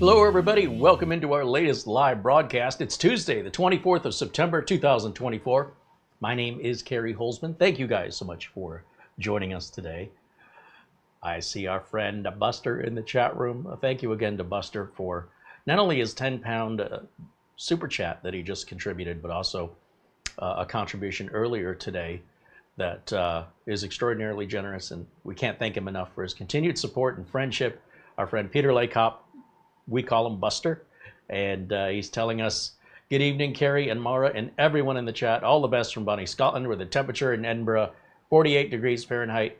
Hello everybody, welcome into our latest live broadcast. It's Tuesday, the 24th of September, 2024. My name is CareyHolzman. Thank you guys so much for joining us today. I see our friend Buster in the chat room. Thank you again to Buster for not only his 10-pound super chat that he just contributed, but also a contribution earlier today that is extraordinarily generous, and we can't thank him enough for his continued support and friendship. Our friend Peter Lakehop, we call him Buster, and he's telling us, good evening, Carey and Mara and everyone in the chat. All the best from Bonnie, Scotland, where the temperature in Edinburgh, 48 degrees Fahrenheit,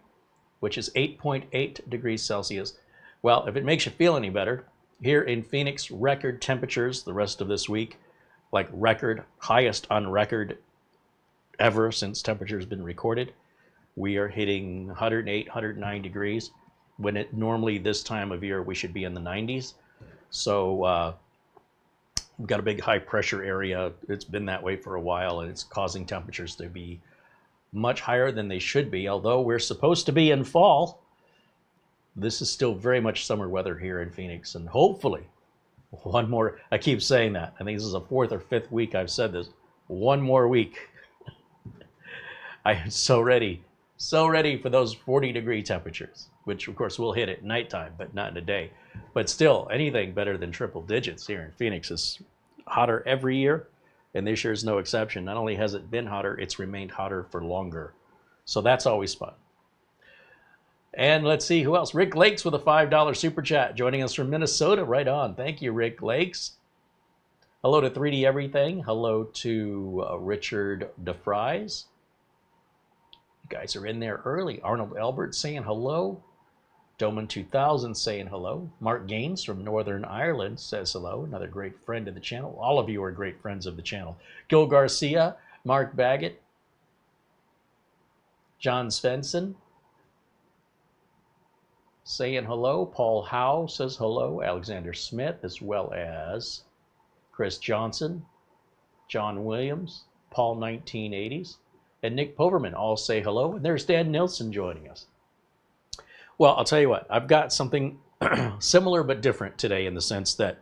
which is 8.8 degrees Celsius. Well, if it makes you feel any better, here in Phoenix, record temperatures the rest of this week, like record, highest on record ever since temperature's been recorded. We are hitting 108, 109 degrees, when it normally this time of year we should be in the 90s. So we've got a big high pressure area. It's been that way for a while, and it's causing temperatures to be much higher than they should be. Although we're supposed to be in fall, this is still very much summer weather here in Phoenix, and hopefully one more, I keep saying that, I think this is the fourth or fifth week I've said this, one more week. I am so ready for those 40-degree temperatures, which of course will hit at nighttime, but not in the day. But still, anything better than triple digits here in Phoenix is hotter every year, and this year is no exception. Not only has it been hotter, it's remained hotter for longer. So that's always fun. And let's see who else. Rick Lakes with a $5 super chat, joining us from Minnesota. Right on. Thank you, Rick Lakes. Hello to 3D Everything. Hello to Richard DeFries. You guys are in there early. Arnold Albert saying hello. Doman 2000 saying hello. Mark Gaines from Northern Ireland says hello. Another great friend of the channel. All of you are great friends of the channel. Gil Garcia, Mark Baggett, John Svensson saying hello. Paul Howe says hello. Alexander Smith, as well as Chris Johnson, John Williams, Paul 1980s, and Nick Poverman all say hello. And there's Dan Nilsson joining us. Well, I'll tell you what, I've got something similar but different today, in the sense that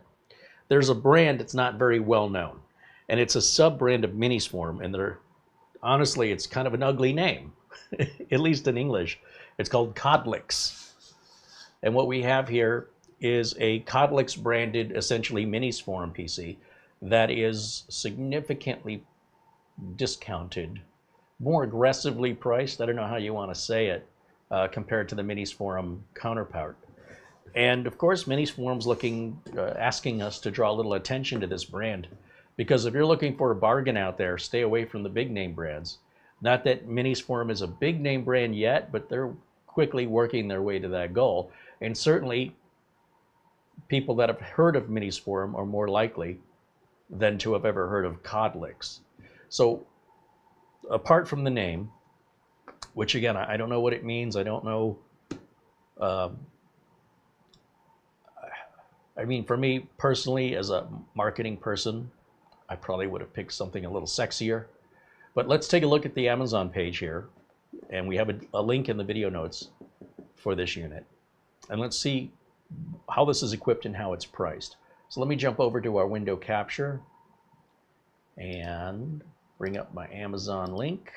there's a brand that's not very well known, and it's a sub-brand of Minisforum, and honestly, it's kind of an ugly name, at least in English. It's called Codlix. And what we have here is a Codlix branded, essentially Minisforum PC that is significantly discounted, more aggressively priced, I don't know how you want to say it, compared to the Minisforum counterpart. And of course, Minisforum's asking us to draw a little attention to this brand, because if you're looking for a bargain out there, stay away from the big name brands. Not that Minisforum is a big name brand yet, but they're quickly working their way to that goal. And certainly, people that have heard of Minisforum are more likely than to have ever heard of Codlix. So, apart from the name, which again, I don't know what it means. I don't know. I mean, for me personally, as a marketing person, I probably would have picked something a little sexier. But let's take a look at the Amazon page here. And we have a link in the video notes for this unit. And let's see how this is equipped and how it's priced. So let me jump over to our window capture and bring up my Amazon link,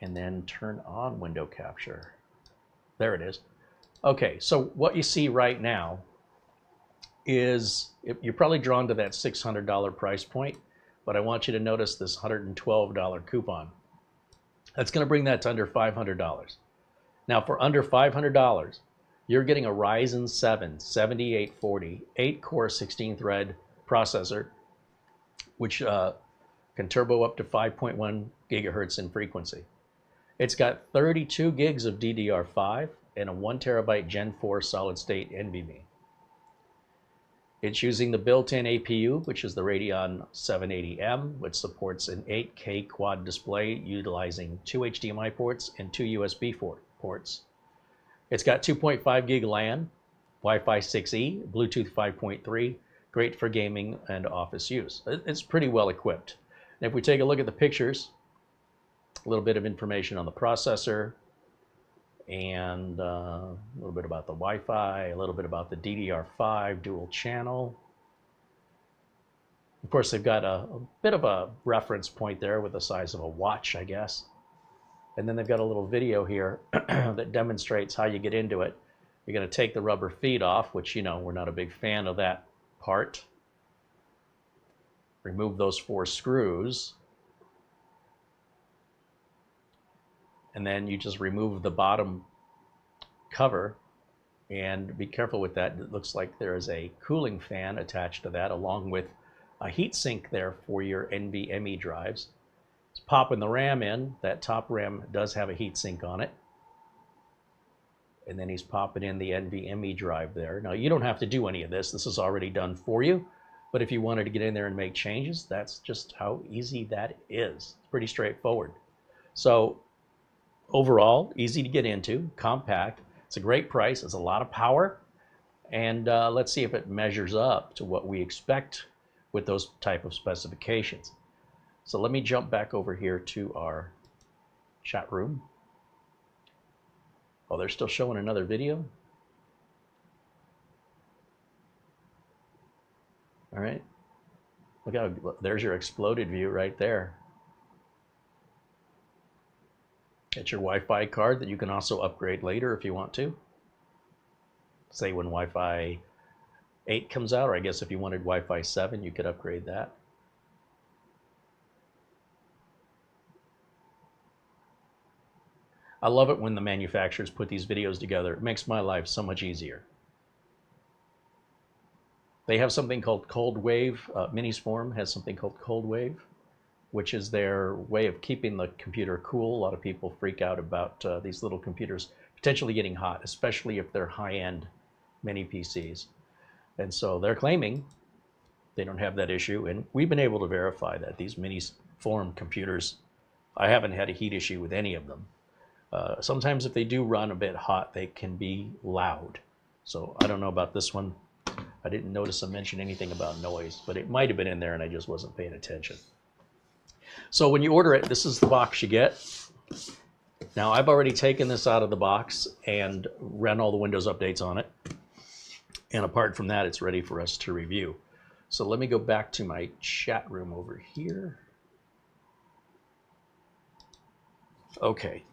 and then turn on window capture. There it is. Okay, so what you see right now is, you're probably drawn to that $600 price point, but I want you to notice this $112 coupon. That's gonna bring that to under $500. Now for under $500, you're getting a Ryzen 7 7840 8-core 16-thread processor, which can turbo up to 5.1 gigahertz in frequency. It's got 32 gigs of DDR5 and a 1 terabyte Gen 4 solid-state NVMe. It's using the built-in APU, which is the Radeon 780M, which supports an 8K quad display utilizing 2 HDMI ports and 2 USB ports. It's got 2.5 gig LAN, Wi-Fi 6E, Bluetooth 5.3, great for gaming and office use. It's pretty well equipped. And if we take a look at the pictures, a little bit of information on the processor, and a little bit about the Wi-Fi, a little bit about the DDR5 dual channel. Of course, they've got a bit of a reference point there with the size of a watch, I guess. And then they've got a little video here that demonstrates how you get into it. You're going to take the rubber feet off, which, you know, we're not a big fan of that part. Remove those 4 screws. And then you just remove the bottom cover. And be careful with that. It looks like there is a cooling fan attached to that, along with a heat sink there for your NVMe drives. It's popping the RAM in. That top RAM does have a heat sink on it. And then he's popping in the NVMe drive there. Now, you don't have to do any of this. This is already done for you. But if you wanted to get in there and make changes, that's just how easy that is. It's pretty straightforward. So overall, easy to get into, compact. It's a great price. It's a lot of power. And let's see if it measures up to what we expect with those type of specifications. So let me jump back over here to our chat room. Oh, they're still showing another video? All right. Look how, there's your exploded view right there. It's your Wi-Fi card that you can also upgrade later if you want to. Say when Wi-Fi 8 comes out, or I guess if you wanted Wi-Fi 7, you could upgrade that. I love it when the manufacturers put these videos together. It makes my life so much easier. They have something called Cold Wave. Minisforum has something called Cold Wave, which is their way of keeping the computer cool. A lot of people freak out about these little computers potentially getting hot, especially if they're high-end mini PCs. And so they're claiming they don't have that issue, and we've been able to verify that. These Minisforum computers, I haven't had a heat issue with any of them. Sometimes if they do run a bit hot, they can be loud. So I don't know about this one. I didn't notice them mention anything about noise, but it might have been in there and I just wasn't paying attention. So when you order it, this is the box you get. Now I've already taken this out of the box and ran all the Windows updates on it. And apart from that, it's ready for us to review. So let me go back to my chat room over here. Okay.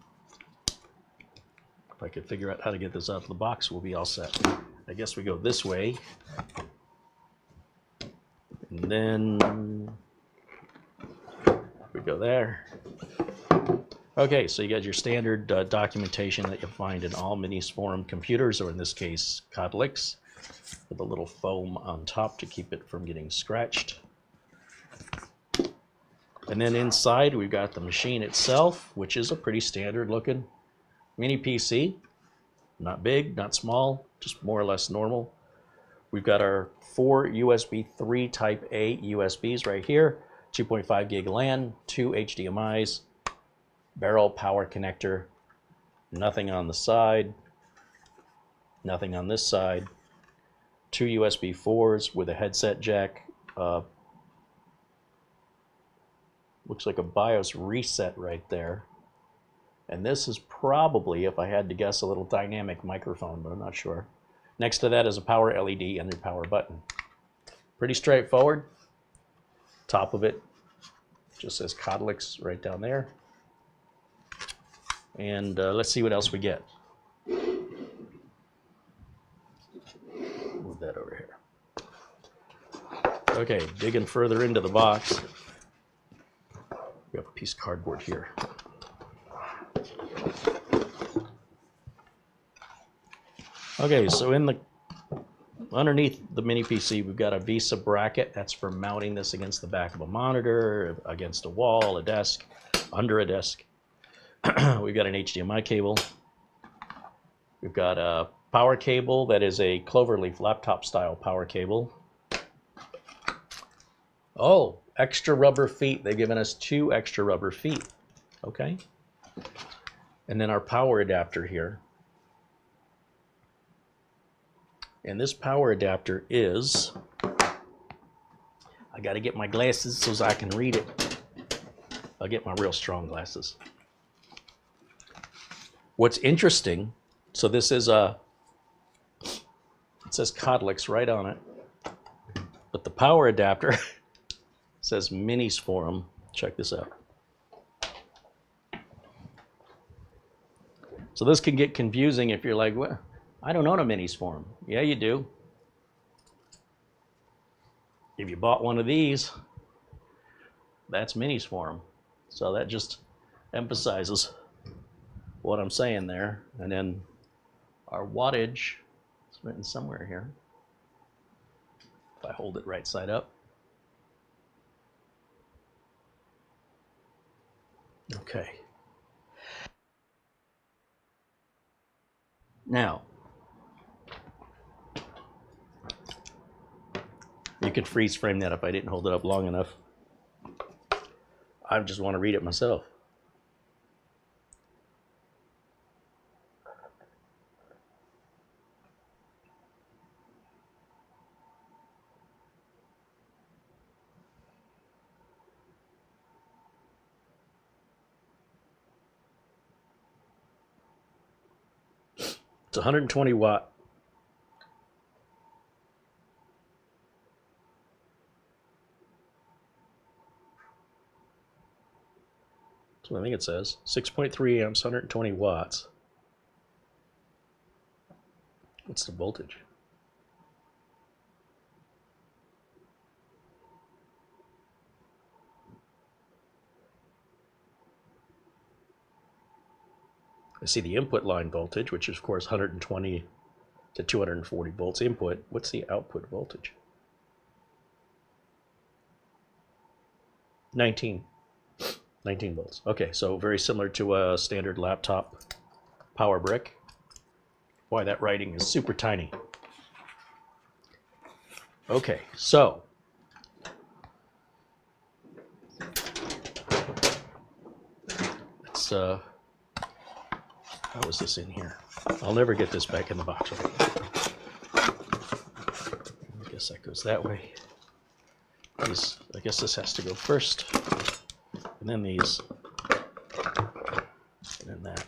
If I could figure out how to get this out of the box, we'll be all set. I guess we go this way. And then we go there. Okay, so you got your standard documentation that you'll find in all Minisforum computers, or in this case, Codlix, with a little foam on top to keep it from getting scratched. And then inside, we've got the machine itself, which is a pretty standard looking mini PC. Not big, not small, just more or less normal. We've got our 4 USB 3 Type A USBs right here, 2.5 gig LAN, 2 HDMIs, barrel power connector, nothing on the side, nothing on this side, 2 USB 4s with a headset jack, looks like a BIOS reset right there. And this is probably, if I had to guess, a little dynamic microphone, but I'm not sure. Next to that is a power LED and your power button. Pretty straightforward. Top of it just says Codlix right down there. And let's see what else we get. Move that over here. Okay, digging further into the box. We have a piece of cardboard here. Okay, so underneath the mini PC, we've got a VESA bracket. That's for mounting this against the back of a monitor, against a wall, a desk, under a desk. We've got an HDMI cable. We've got a power cable that is a cloverleaf laptop style power cable. Oh, extra rubber feet. They've given us 2 extra rubber feet. Okay. And then our power adapter here. And this power adapter is, I got to get my glasses so I can read it. I'll get my real strong glasses. What's interesting, so this is it says Codlix right on it, but the power adapter says Minisforum. Check this out. So this can get confusing if you're like, well, I don't own a Minisforum. Yeah, you do. If you bought one of these, that's Minisforum. So that just emphasizes what I'm saying there. And then our wattage is written somewhere here. If I hold it right side up. Okay. Now, you could freeze frame that if I didn't hold it up long enough. I just want to read it myself. It's 120 watt. That's what I think it says. 6.3 amps, 120 watts. What's the voltage? I see the input line voltage, which is of course 120 to 240 volts input. What's the output voltage? 19 volts. Okay, so very similar to a standard laptop power brick. Boy, that writing is super tiny. Okay, so let's how is this in here? I'll never get this back in the box. I guess that goes that way. I guess this has to go first, and then these, and then that.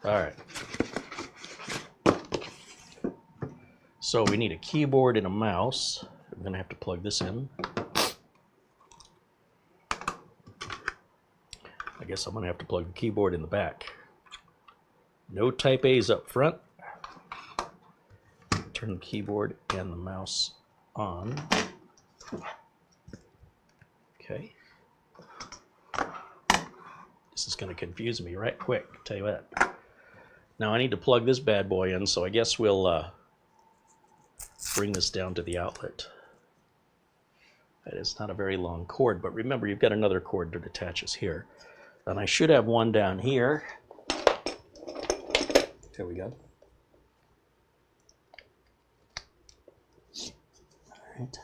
All right. So we need a keyboard and a mouse. I'm gonna have to plug this in. I guess I'm gonna have to plug the keyboard in the back. No Type A's up front. Turn the keyboard and the mouse on. Okay. This is gonna confuse me right quick, I'll tell you what. Now I need to plug this bad boy in, so I guess we'll bring this down to the outlet. That is not a very long cord, but remember you've got another cord that attaches here. And I should have one down here. There we go. All right.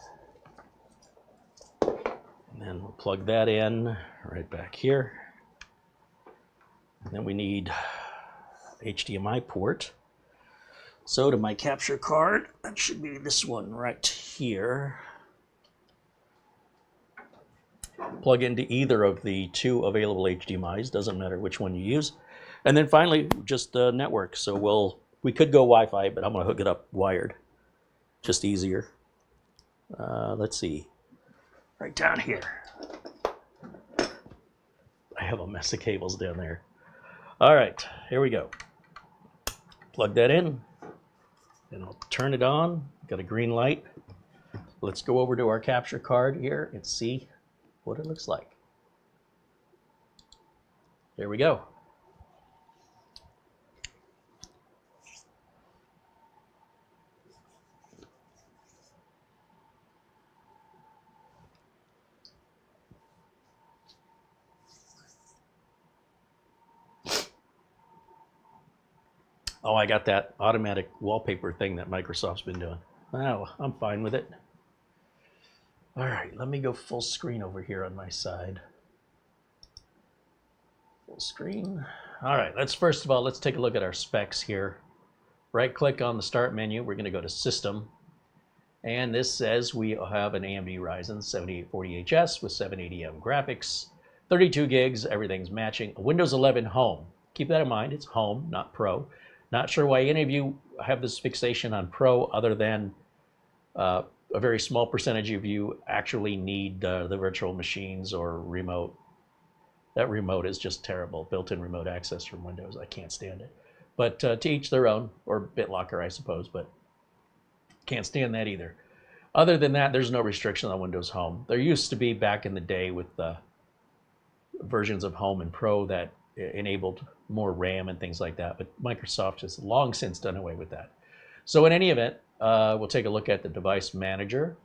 And then we'll plug that in right back here. And then we need HDMI port. So to my capture card, that should be this one right here. Plug into either of the two available HDMIs, doesn't matter which one you use. And then finally, just the network. So we could go Wi-Fi, but I'm gonna hook it up wired. Just easier. Let's see, right down here. I have a mess of cables down there. All right, here we go. Plug that in, and I'll turn it on. Got a green light. Let's go over to our capture card here and see what it looks like. There we go. Oh, I got that automatic wallpaper thing that Microsoft's been doing. Oh, I'm fine with it. All right, let me go full screen over here on my side. Full screen. All right, first of all, let's take a look at our specs here. Right click on the start menu. We're gonna go to System. And this says we have an AMD Ryzen 7840HS with 780M graphics, 32 gigs, everything's matching. Windows 11 Home. Keep that in mind, it's Home, not Pro. Not sure why any of you have this fixation on Pro other than a very small percentage of you actually need the virtual machines or remote. That remote is just terrible. Built-in remote access from Windows. I can't stand it. But to each their own, or BitLocker, I suppose, but can't stand that either. Other than that, there's no restriction on Windows Home. There used to be back in the day with the versions of Home and Pro that enabled more RAM and things like that, but Microsoft has long since done away with that. So in any event, we'll take a look at the Device Manager.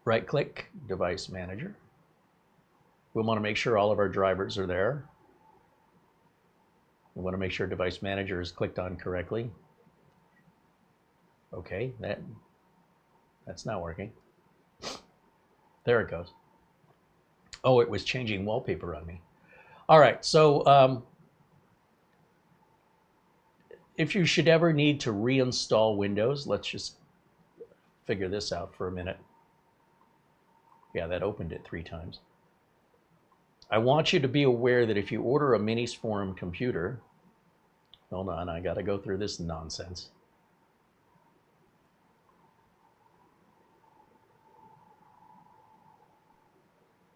Right-click, Device Manager. We want to make sure all of our drivers are there. We want to make sure Device Manager is clicked on correctly. Okay, that's not working. There it goes. Oh, it was changing wallpaper on me. All right, so if you should ever need to reinstall Windows, let's just figure this out for a minute. Yeah, that opened it 3 times. I want you to be aware that if you order a Minisforum computer, hold on, I gotta go through this nonsense.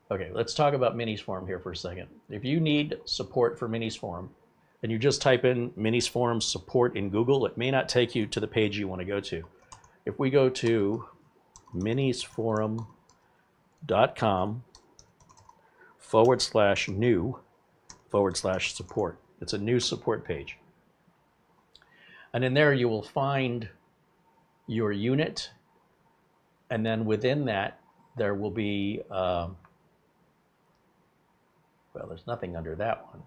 Okay, let's talk about Minisforum here for a second. If you need support for Minisforum, and you just type in Minisforum support in Google, it may not take you to the page you want to go to. If we go to minisforum.com/new/support, it's a new support page. And in there you will find your unit, and then within that there will be well, there's nothing under that one.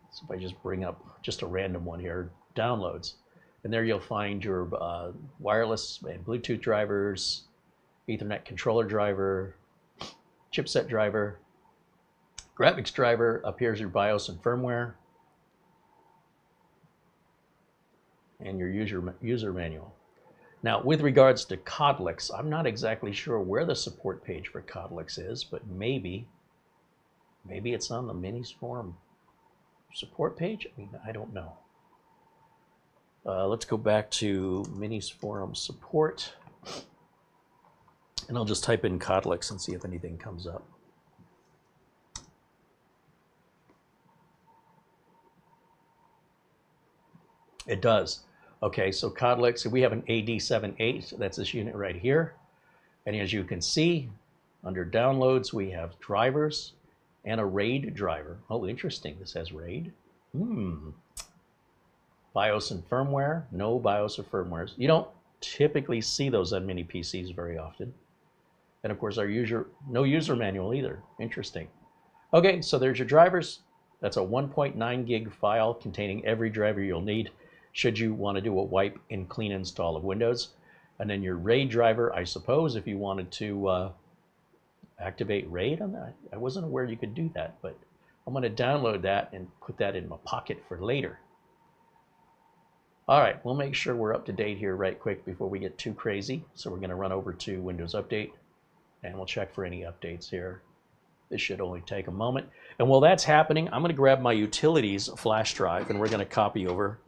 So if I just bring up just a random one here, downloads, and there you'll find your wireless and Bluetooth drivers, Ethernet controller driver, chipset driver, graphics driver. Up here's your BIOS and firmware, and your user manual. Now, with regards to Codlix, I'm not exactly sure where the support page for Codlix is, but maybe it's on the Minisforum support page. I mean, I don't know. Let's go back to Minisforum support, and I'll just type in Codlix and see if anything comes up. It does. Okay, so Codlix, we have an AD78, that's this unit right here. And as you can see, under downloads, we have drivers and a RAID driver. Oh, interesting, this has RAID. BIOS and firmware, no BIOS or firmwares. You don't typically see those on mini PCs very often. And of course, no user manual either. Interesting. Okay, so there's your drivers. That's a 1.9 gig file containing every driver you'll need should you want to do a wipe and clean install of Windows. And then your RAID driver, I suppose, if you wanted to activate RAID on that. I wasn't aware you could do that, but I'm going to download that and put that in my pocket for later. All right, we'll make sure we're up to date here right quick before we get too crazy. So we're going to run over to Windows Update, and we'll check for any updates here. This should only take a moment. And while that's happening, I'm going to grab my utilities flash drive, and we're going to copy over,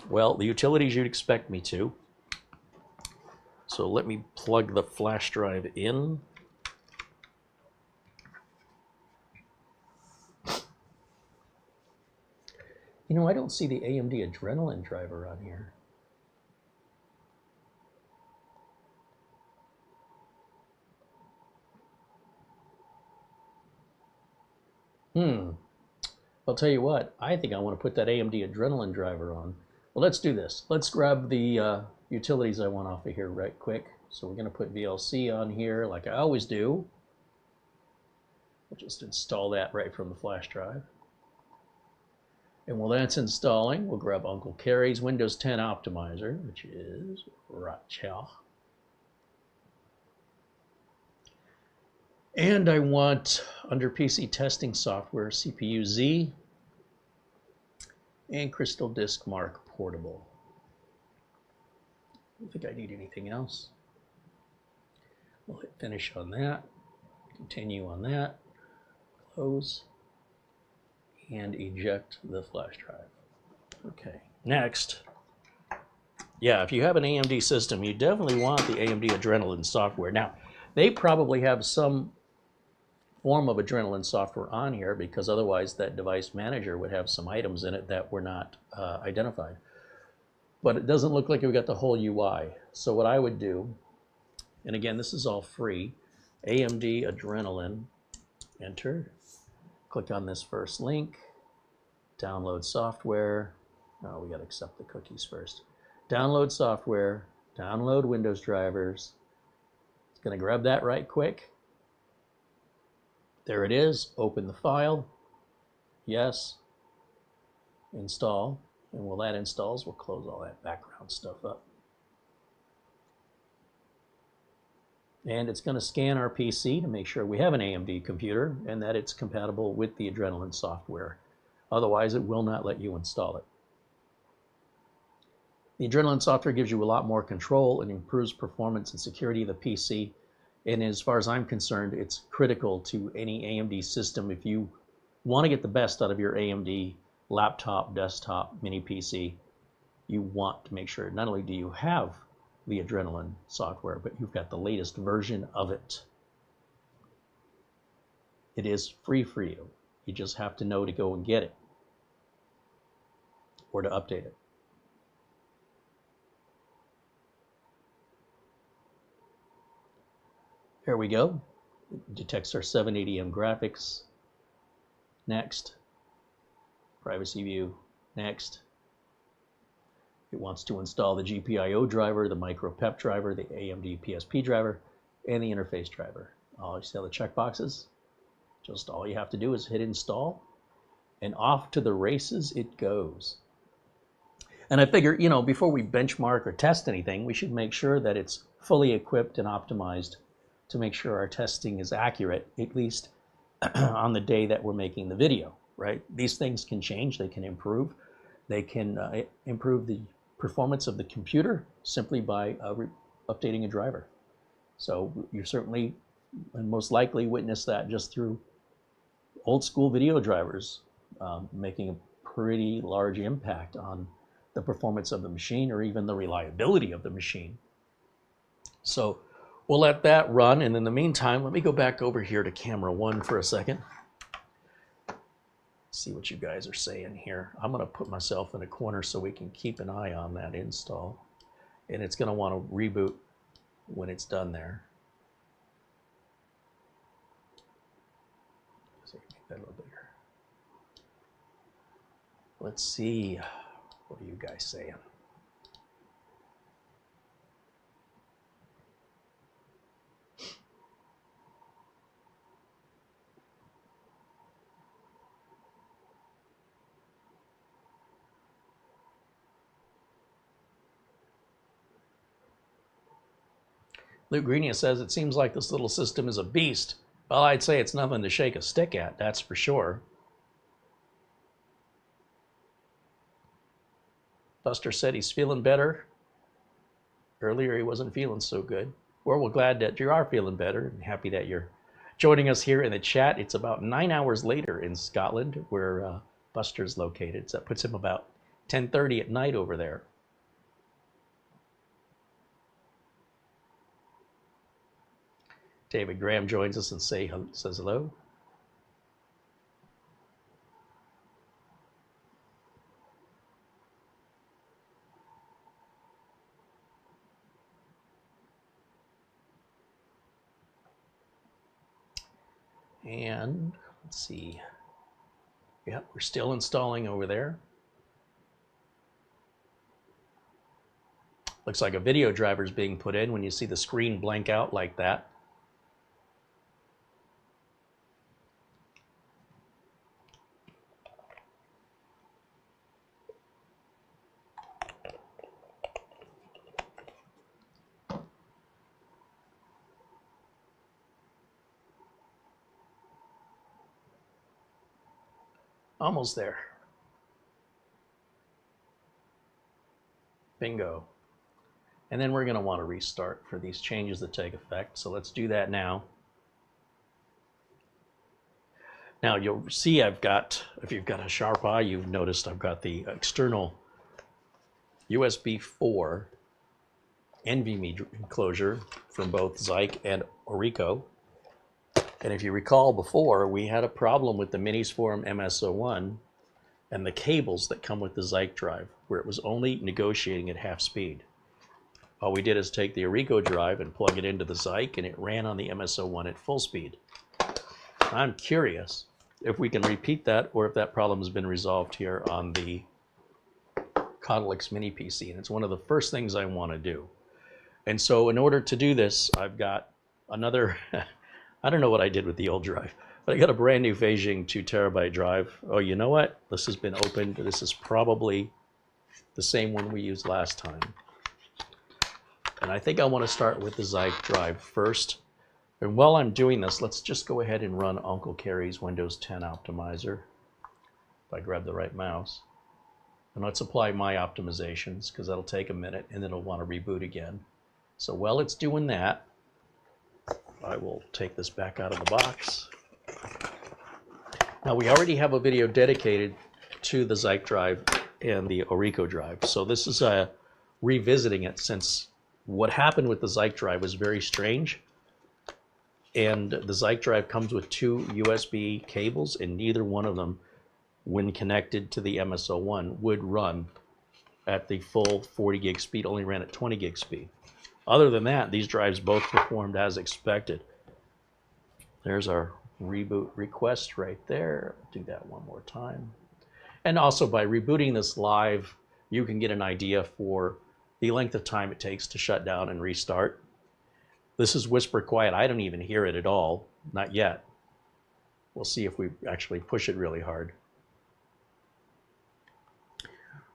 well, the utilities you'd expect me to. So let me plug the flash drive in. You know, I don't see the AMD Adrenalin driver on here. I'll tell you what, I think I want to put that AMD Adrenalin driver on. Well, let's do this. Let's grab the utilities I want off of here right quick. So we're going to put VLC on here like I always do. We'll just install that right from the flash drive. And while that's installing, we'll grab Uncle Carey's Windows 10 Optimizer, which is right here. And I want, under PC testing software, CPU-Z and Crystal Disk Mark Portable. I don't think I need anything else. We'll hit finish on that, continue on that, close, and eject the flash drive. Okay, next. Yeah, if you have an AMD system, you definitely want the AMD Adrenalin software. Now, they probably have some form of Adrenalin software on here because otherwise that device manager would have some items in it that were not identified. But it doesn't look like we've got the whole UI. So what I would do, and again, this is all free, AMD Adrenalin, enter, click on this first link, download software. Oh, we got to accept the cookies first. Download software, download Windows drivers. It's going to grab that right quick. There it is. Open the file. Yes. Install. And while that installs, we'll close all that background stuff up. And it's going to scan our PC to make sure we have an AMD computer and that it's compatible with the Adrenalin software. Otherwise, it will not let you install it. The Adrenalin software gives you a lot more control and improves performance and security of the PC. And as far as I'm concerned, it's critical to any AMD system. If you want to get the best out of your AMD laptop, desktop, mini PC, you want to make sure not only do you have the Adrenalin software, but you've got the latest version of it. It is free for you. You just have to know to go and get it or to update it. Here we go. It detects our 780M graphics. Next. Privacy view. Next. It wants to install the GPIO driver, the micro PEP driver, the AMD PSP driver, and the interface driver. You see all the checkboxes? Just all you have to do is hit install, and off to the races it goes. And I figure, you know, before we benchmark or test anything, we should make sure that it's fully equipped and optimized to make sure our testing is accurate, at least on the day that we're making the video, right? These things can change, they can improve. They can improve the performance of the computer simply by updating a driver. So you certainly and most likely witness that just through old school video drivers making a pretty large impact on the performance of the machine or even the reliability of the machine. So we'll let that run, and in the meantime, let me go back over here to camera 1 for a second. See what you guys are saying here. I'm going to put myself in a corner so we can keep an eye on that install. And it's going to want to reboot when it's done there. So make that a little bigger. Let's see. What are you guys saying? Luke Greenia says, it seems like this little system is a beast. Well, I'd say it's nothing to shake a stick at, that's for sure. Buster said he's feeling better. Earlier he wasn't feeling so good. Well, we're glad that you are feeling better and happy that you're joining us here in the chat. It's about 9 hours later in Scotland where Buster's located. So that puts him about 10:30 at night over there. David Graham joins us and says hello. And let's see. Yep, we're still installing over there. Looks like a video driver is being put in when you see the screen blank out like that. Almost there. Bingo. And then we're going to want to restart for these changes to take effect. So let's do that now. Now you'll see I've got, if you've got a sharp eye, you've noticed I've got the external USB4 NVMe enclosure from both Zike and ORICO. And if you recall before, we had a problem with the Minisforum MSO1 and the cables that come with the ZikeDrive, where it was only negotiating at half speed. All we did is take the ORICO drive and plug it into the Zike, and it ran on the MSO1 at full speed. I'm curious if we can repeat that, or if that problem has been resolved here on the Codlix Mini PC. And it's one of the first things I want to do. And so in order to do this, I've got another, I don't know what I did with the old drive, but I got a brand new fanxiang 2 terabyte drive. Oh, you know what? This has been opened. This is probably the same one we used last time. And I think I want to start with the ZikeDrive first. And while I'm doing this, let's just go ahead and run Uncle Carey's Windows 10 optimizer. If I grab the right mouse. And let's apply my optimizations, because that'll take a minute, and then it'll want to reboot again. So while it's doing that, I will take this back out of the box. Now we already have a video dedicated to the ZikeDrive and the ORICO drive. So this is revisiting it, since what happened with the ZikeDrive was very strange. And the ZikeDrive comes with 2 USB cables, and neither one of them, when connected to the MSO1, would run at the full 40 gig speed, only ran at 20 gig speed. Other than that, these drives both performed as expected. There's our reboot request right there. Do that one more time. And also by rebooting this live, you can get an idea for the length of time it takes to shut down and restart. This is whisper quiet. I don't even hear it at all. Not yet. We'll see if we actually push it really hard.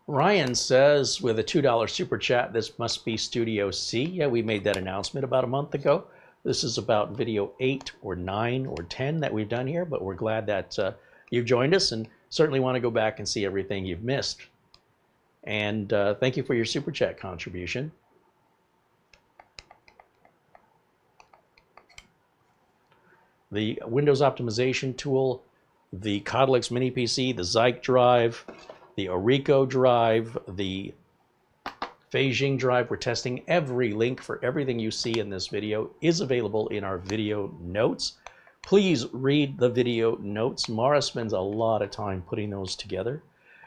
Ryan says, with a $2 super chat, this must be Studio C. Yeah, we made that announcement about a month ago. This is about video 8 or 9 or 10 that we've done here, but we're glad that you've joined us, and certainly want to go back and see everything you've missed. And thank you for your super chat contribution. The Windows optimization tool, the Codlix Mini PC, the ZikeDrive, the ORICO drive, the fanxiang drive. We're testing every link for everything you see in this video is available in our video notes. Please read the video notes. Mara spends a lot of time putting those together.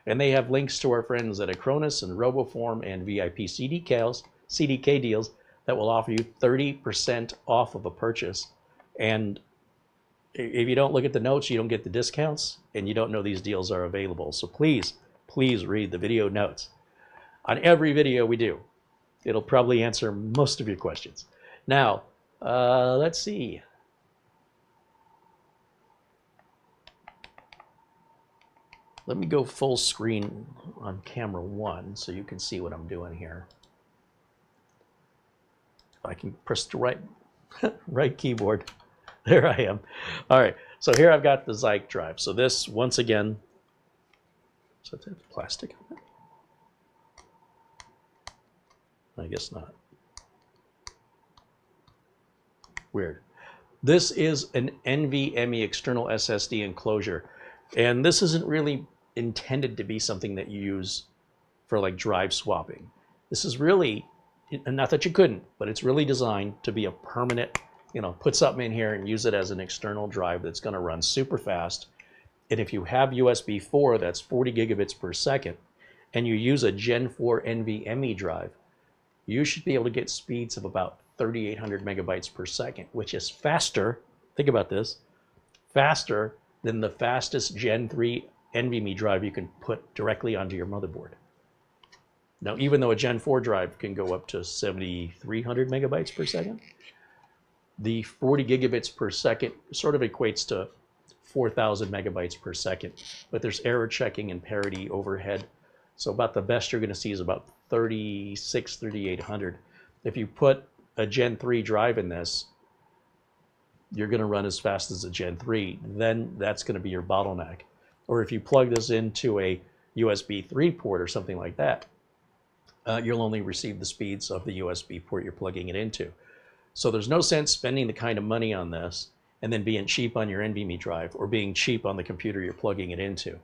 And they have links to our friends at Acronis and RoboForm and VIP CDK deals that will offer you 30% off of a purchase. And if you don't look at the notes, you don't get the discounts, and you don't know these deals are available. So please read the video notes on every video we do. It'll probably answer most of your questions. Now, let's see. Let me go full screen on camera 1 so you can see what I'm doing here. If I can press the right keyboard. There I am. All right, so here I've got the ZikeDrive. So this, once again, so it's plastic on it? I guess not. Weird. This is an NVMe external SSD enclosure, and this isn't really intended to be something that you use for like drive swapping. This is really, not that you couldn't, but it's really designed to be a permanent, put something in here and use it as an external drive that's going to run super fast. And if you have USB 4 that's 40 gigabits per second, and you use a Gen 4 NVMe drive, you should be able to get speeds of about 3,800 megabytes per second, which is faster, think about this, faster than the fastest Gen 3 NVMe drive you can put directly onto your motherboard. Now, even though a Gen 4 drive can go up to 7,300 megabytes per second, the 40 gigabits per second sort of equates to 4,000 megabytes per second, but there's error checking and parity overhead. So about the best you're going to see is about 3,800. If you put a Gen 3 drive in this, you're going to run as fast as a Gen 3. Then that's going to be your bottleneck. Or if you plug this into a USB 3 port or something like that, you'll only receive the speeds of the USB port you're plugging it into. So there's no sense spending the kind of money on this and then being cheap on your NVMe drive or being cheap on the computer you're plugging it into.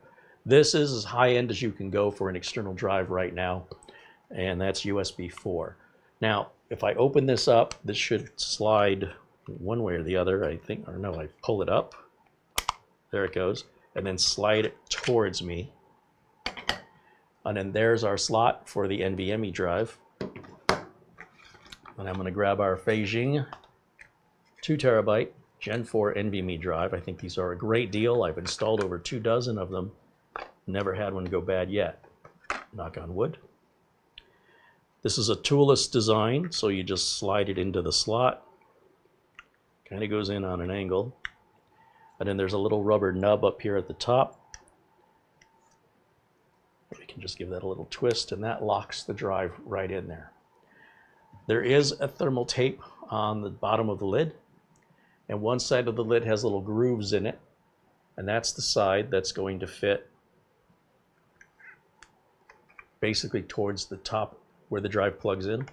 This is as high end as you can go for an external drive right now, and that's USB 4. Now, if I open this up, this should slide one way or the other, I think, or no, I pull it up. There it goes, and then slide it towards me. And then there's our slot for the NVMe drive. And I'm going to grab our fanxiang 2 terabyte Gen 4 NVMe drive. I think these are a great deal. I've installed over 2 dozen of them. Never had one go bad yet. Knock on wood. This is a toolless design, so you just slide it into the slot. Kind of goes in on an angle. And then there's a little rubber nub up here at the top. We can just give that a little twist, and that locks the drive right in there. There is a thermal tape on the bottom of the lid, and one side of the lid has little grooves in it, and that's the side that's going to fit basically towards the top where the drive plugs in.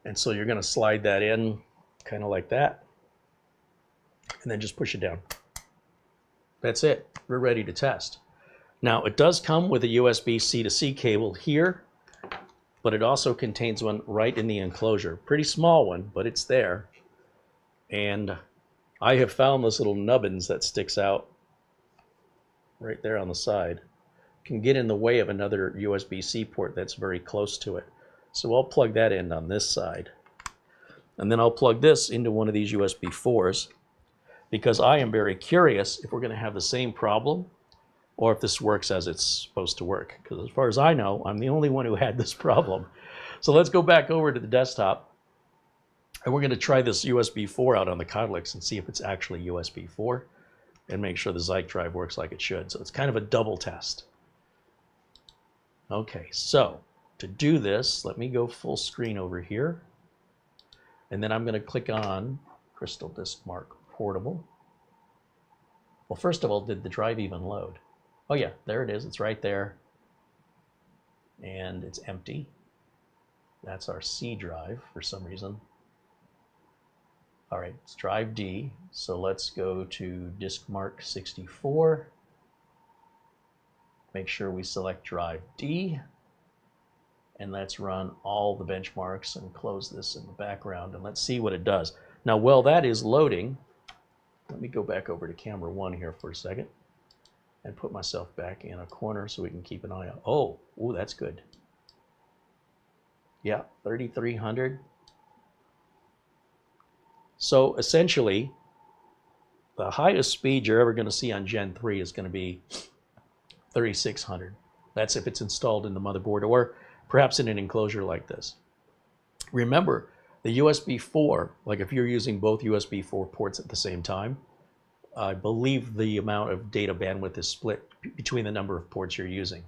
And so you're going to slide that in kind of like that, and then just push it down. That's it. We're ready to test. Now, it does come with a USB C to C cable here, but it also contains one right in the enclosure. Pretty small one, but it's there. And I have found this little nubbins that sticks out right there on the side. Can get in the way of another USB-C port that's very close to it. So I'll plug that in on this side. And then I'll plug this into one of these USB 4s, because I am very curious if we're going to have the same problem or if this works as it's supposed to work. Because as far as I know, I'm the only one who had this problem. So let's go back over to the desktop, and we're going to try this USB 4 out on the Codlix and see if it's actually USB 4 and make sure the ZikeDrive works like it should. So it's kind of a double test. Okay, so to do this, let me go full screen over here. And then I'm going to click on Crystal Disk Mark Portable. Well, first of all, did the drive even load? Oh yeah, there it is. It's right there. And it's empty. That's our C drive for some reason. All right, it's drive D. So let's go to Disk Mark 64. Make sure we select drive D. And let's run all the benchmarks and close this in the background, and let's see what it does. Now, while that is loading, let me go back over to camera 1 here for a second and put myself back in a corner so we can keep an eye out. Oh, ooh, that's good. Yeah, 3300. So essentially, the highest speed you're ever going to see on Gen 3 is going to be 3600. That's if it's installed in the motherboard or perhaps in an enclosure like this. Remember, the USB 4, like if you're using both USB 4 ports at the same time, I believe the amount of data bandwidth is split between the number of ports you're using.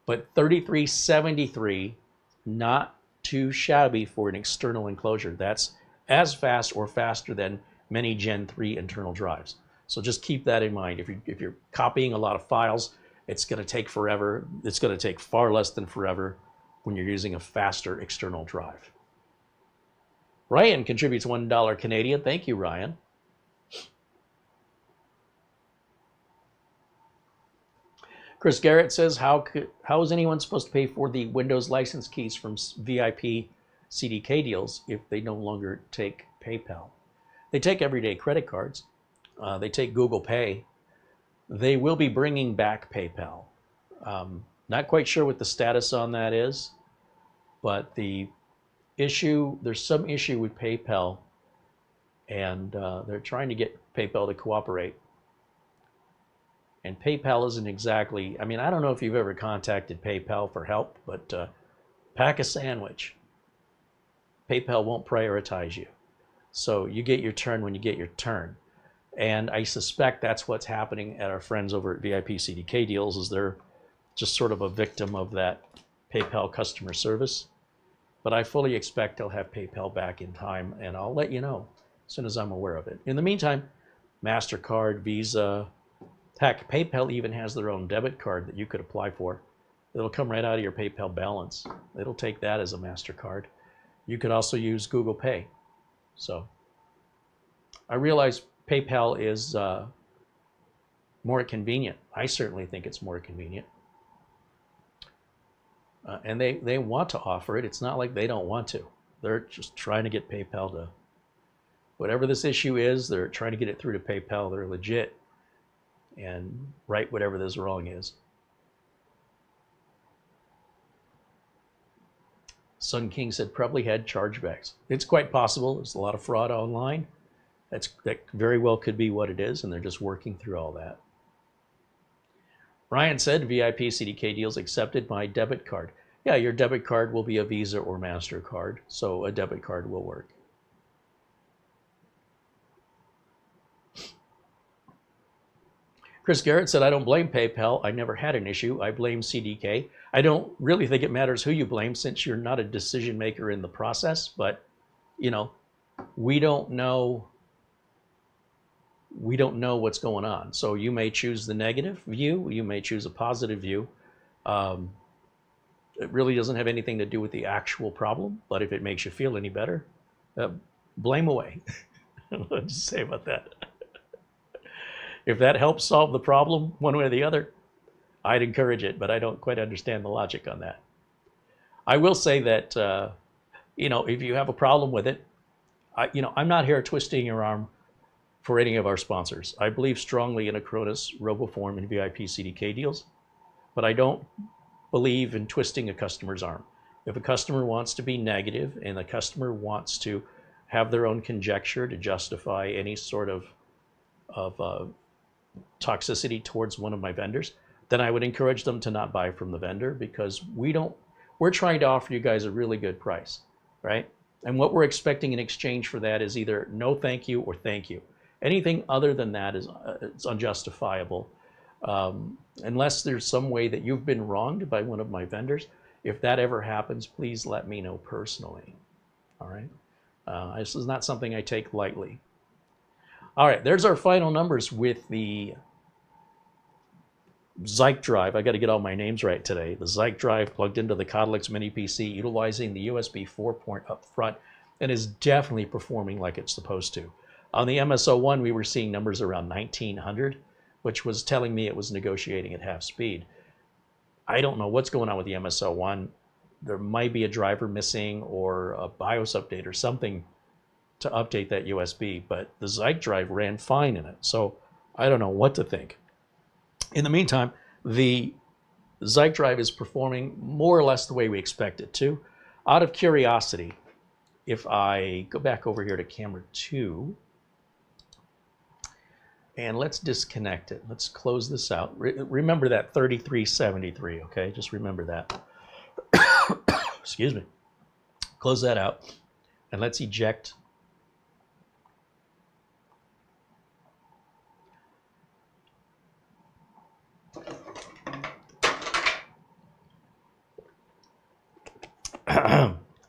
But 3373, not too shabby for an external enclosure. That's as fast or faster than many Gen 3 internal drives. So just keep that in mind. If you're copying a lot of files, it's going to take forever. It's going to take far less than forever when you're using a faster external drive. Ryan contributes $1 Canadian. Thank you, Ryan. Chris Garrett says, how is anyone supposed to pay for the Windows license keys from VIP CDK deals if they no longer take PayPal? They take everyday credit cards. They take Google Pay. They will be bringing back PayPal. Not quite sure what the status on that is, but there's some issue with PayPal, and they're trying to get PayPal to cooperate. And PayPal isn't exactly, I mean, I don't know if you've ever contacted PayPal for help, but pack a sandwich. PayPal won't prioritize you. So you get your turn when you get your turn. And I suspect that's what's happening at our friends over at VIP CDK Deals, is they're just sort of a victim of that PayPal customer service. But I fully expect they'll have PayPal back in time, and I'll let you know as soon as I'm aware of it. In the meantime, MasterCard, Visa, heck, PayPal even has their own debit card that you could apply for It'll come right out of your PayPal balance. It'll take that as a MasterCard. You could also use Google Pay. So I realize PayPal is more convenient. I certainly think it's more convenient. And they want to offer it. It's not like they don't want to. They're just trying to get PayPal to, whatever this issue is, they're trying to get it through to PayPal. They're legit and right whatever this wrong is. Sun King said probably had chargebacks. It's quite possible. There's a lot of fraud online. That very well could be what it is, and they're just working through all that. Ryan said VIP CDK deals accepted my debit card. Yeah, your debit card will be a Visa or MasterCard, so a debit card will work. Chris Garrett said, I don't blame PayPal. I never had an issue. I blame CDK. I don't really think it matters who you blame since you're not a decision maker in the process, but you know, we don't know what's going on. So you may choose the negative view, you may choose a positive view. It really doesn't have anything to do with the actual problem, but if it makes you feel any better, blame away. What to say about that? If that helps solve the problem one way or the other, I'd encourage it, but I don't quite understand the logic on that. I will say that, you know, if you have a problem with it, I'm not here twisting your arm for any of our sponsors. I believe strongly in Acronis, RoboForm, and VIP CDK deals, but I don't believe in twisting a customer's arm. If a customer wants to be negative and the customer wants to have their own conjecture to justify any sort of toxicity towards one of my vendors, then I would encourage them to not buy from the vendor, because we're trying to offer you guys a really good price, right? And what we're expecting in exchange for that is either no thank you or thank you. Anything other than that is it's unjustifiable. Unless there's some way that you've been wronged by one of my vendors. If that ever happens, please let me know personally. All right. This is not something I take lightly. All right, there's our final numbers with the ZikeDrive. I got to get all my names right today. The ZikeDrive plugged into the Codlix Mini PC, utilizing the USB4 port up front, and is definitely performing like it's supposed to. On the MSO1, we were seeing numbers around 1900, which was telling me it was negotiating at half speed. I don't know what's going on with the MSO1. There might be a driver missing or a BIOS update or something to update that USB, but the ZikeDrive ran fine in it. So I don't know what to think. In the meantime, the ZikeDrive is performing more or less the way we expect it to. Out of curiosity, if I go back over here to camera 2, and let's disconnect it. Let's close this out. Remember that 3373, okay? Just remember that. Excuse me. Close that out, and let's eject.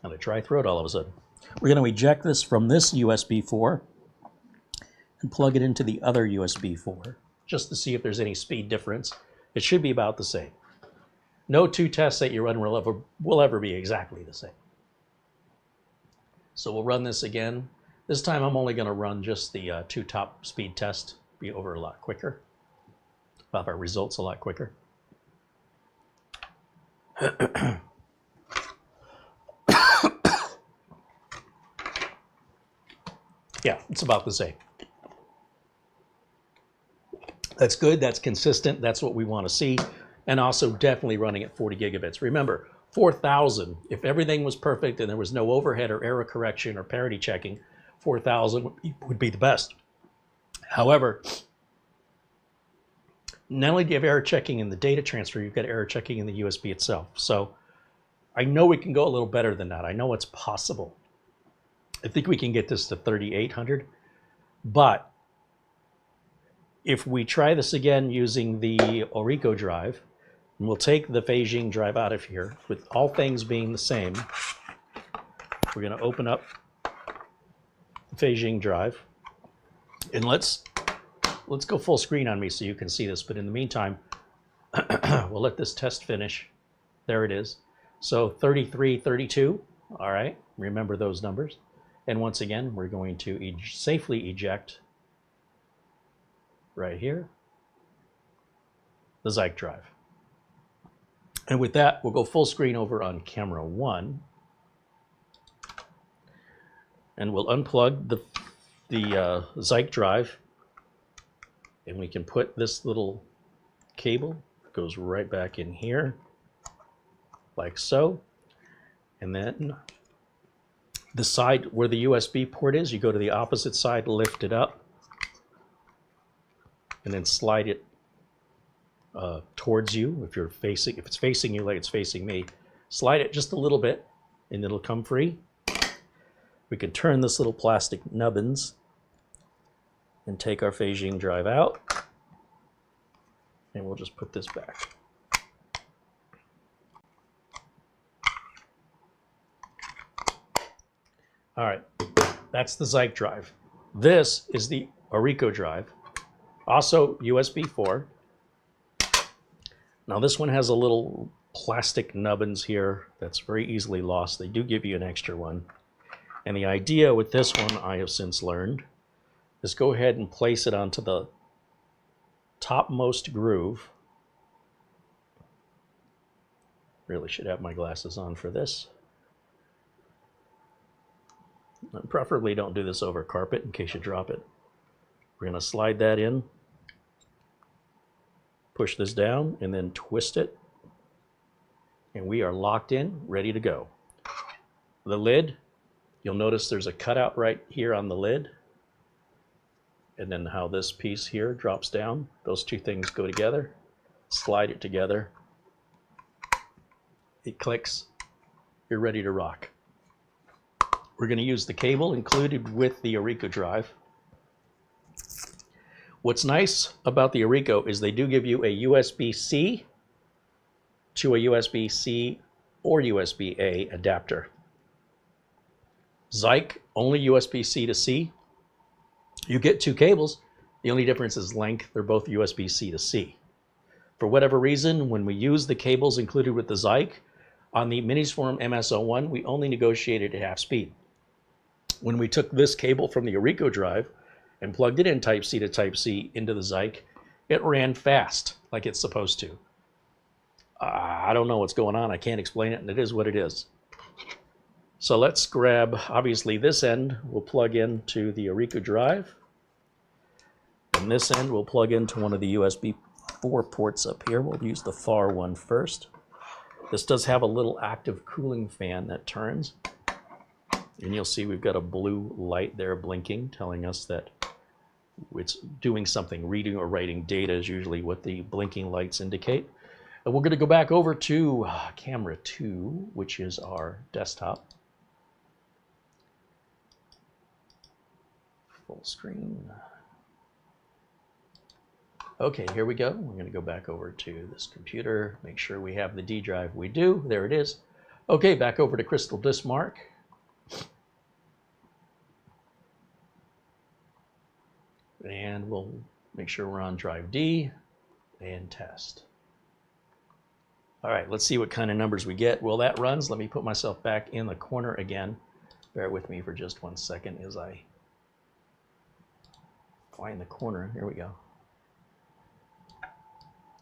Got a dry throat all of a sudden. We're going to eject this from this USB 4 and plug it into the other USB 4 just to see if there's any speed difference. It should be about the same. No two tests that you run will ever be exactly the same. So we'll run this again. This time I'm only going to run just the 2 top speed test. Be over a lot quicker. We'll have our results a lot quicker. Yeah, it's about the same. That's good, that's consistent, that's what we want to see, and also definitely running at 40 gigabits. Remember, 4000, if everything was perfect and there was no overhead or error correction or parity checking, 4000 would be the best. However, not only do you have error checking in the data transfer, you've got error checking in the USB itself. So I know we can go a little better than that. I know it's possible. I think we can get this to 3800, but if we try this again using the ORICO drive, and we'll take the fanxiang drive out of here, with all things being the same, we're going to open up the fanxiang drive, and let's go full screen on me so you can see this, but in the meantime, we'll let this test finish. There it is. So 3332, all right, remember those numbers. And once again, we're going to safely eject right here the ZikeDrive. And with that, we'll go full screen over on camera 1. And we'll unplug the ZikeDrive. And we can put this little cable, goes right back in here, like so. And then the side where the USB port is, you go to the opposite side, lift it up, and then slide it towards you. If it's facing you like it's facing me, slide it just a little bit, and it'll come free. We can turn this little plastic nubbins and take our fanxiang drive out, and we'll just put this back. All right, that's the ZikeDrive. This is the ORICO drive, also USB 4. Now this one has a little plastic nubbins here that's very easily lost. They do give you an extra one. And the idea with this one, I have since learned, is go ahead and place it onto the topmost groove. Really should have my glasses on for this. And preferably don't do this over carpet in case you drop it. We're going to slide that in, push this down, and then twist it. And we are locked in, ready to go. The lid, you'll notice there's a cutout right here on the lid. And then how this piece here drops down. Those two things go together. Slide it together. It clicks. You're ready to rock. We're going to use the cable included with the ORICO drive. What's nice about the ORICO is they do give you a USB-C to a USB-C or USB-A adapter. Zike, only USB-C to C. You get two cables. The only difference is length. They're both USB-C to C. For whatever reason, when we use the cables included with the Zike, on the Minisforum MS01, we only negotiated at half speed. When we took this cable from the ORICO drive and plugged it in Type-C to Type-C into the Zike, it ran fast, like it's supposed to. I don't know what's going on. I can't explain it, and it is what it is. So let's grab, obviously this end will plug into the ORICO drive, and this end will plug into one of the USB 4 ports up here. We'll use the far one first. This does have a little active cooling fan that turns. And you'll see we've got a blue light there blinking, telling us that it's doing something. Reading or writing data is usually what the blinking lights indicate. And we're going to go back over to camera 2, which is our desktop. Full screen. Okay, here we go. We're going to go back over to this computer, make sure we have the D drive. We do. There it is. Okay, back over to Crystal Disk Mark. And we'll make sure we're on drive D and test. All right, let's see what kind of numbers we get. Well, that runs. Let me put myself back in the corner again. Bear with me for just 1 second as I find the corner. Here we go.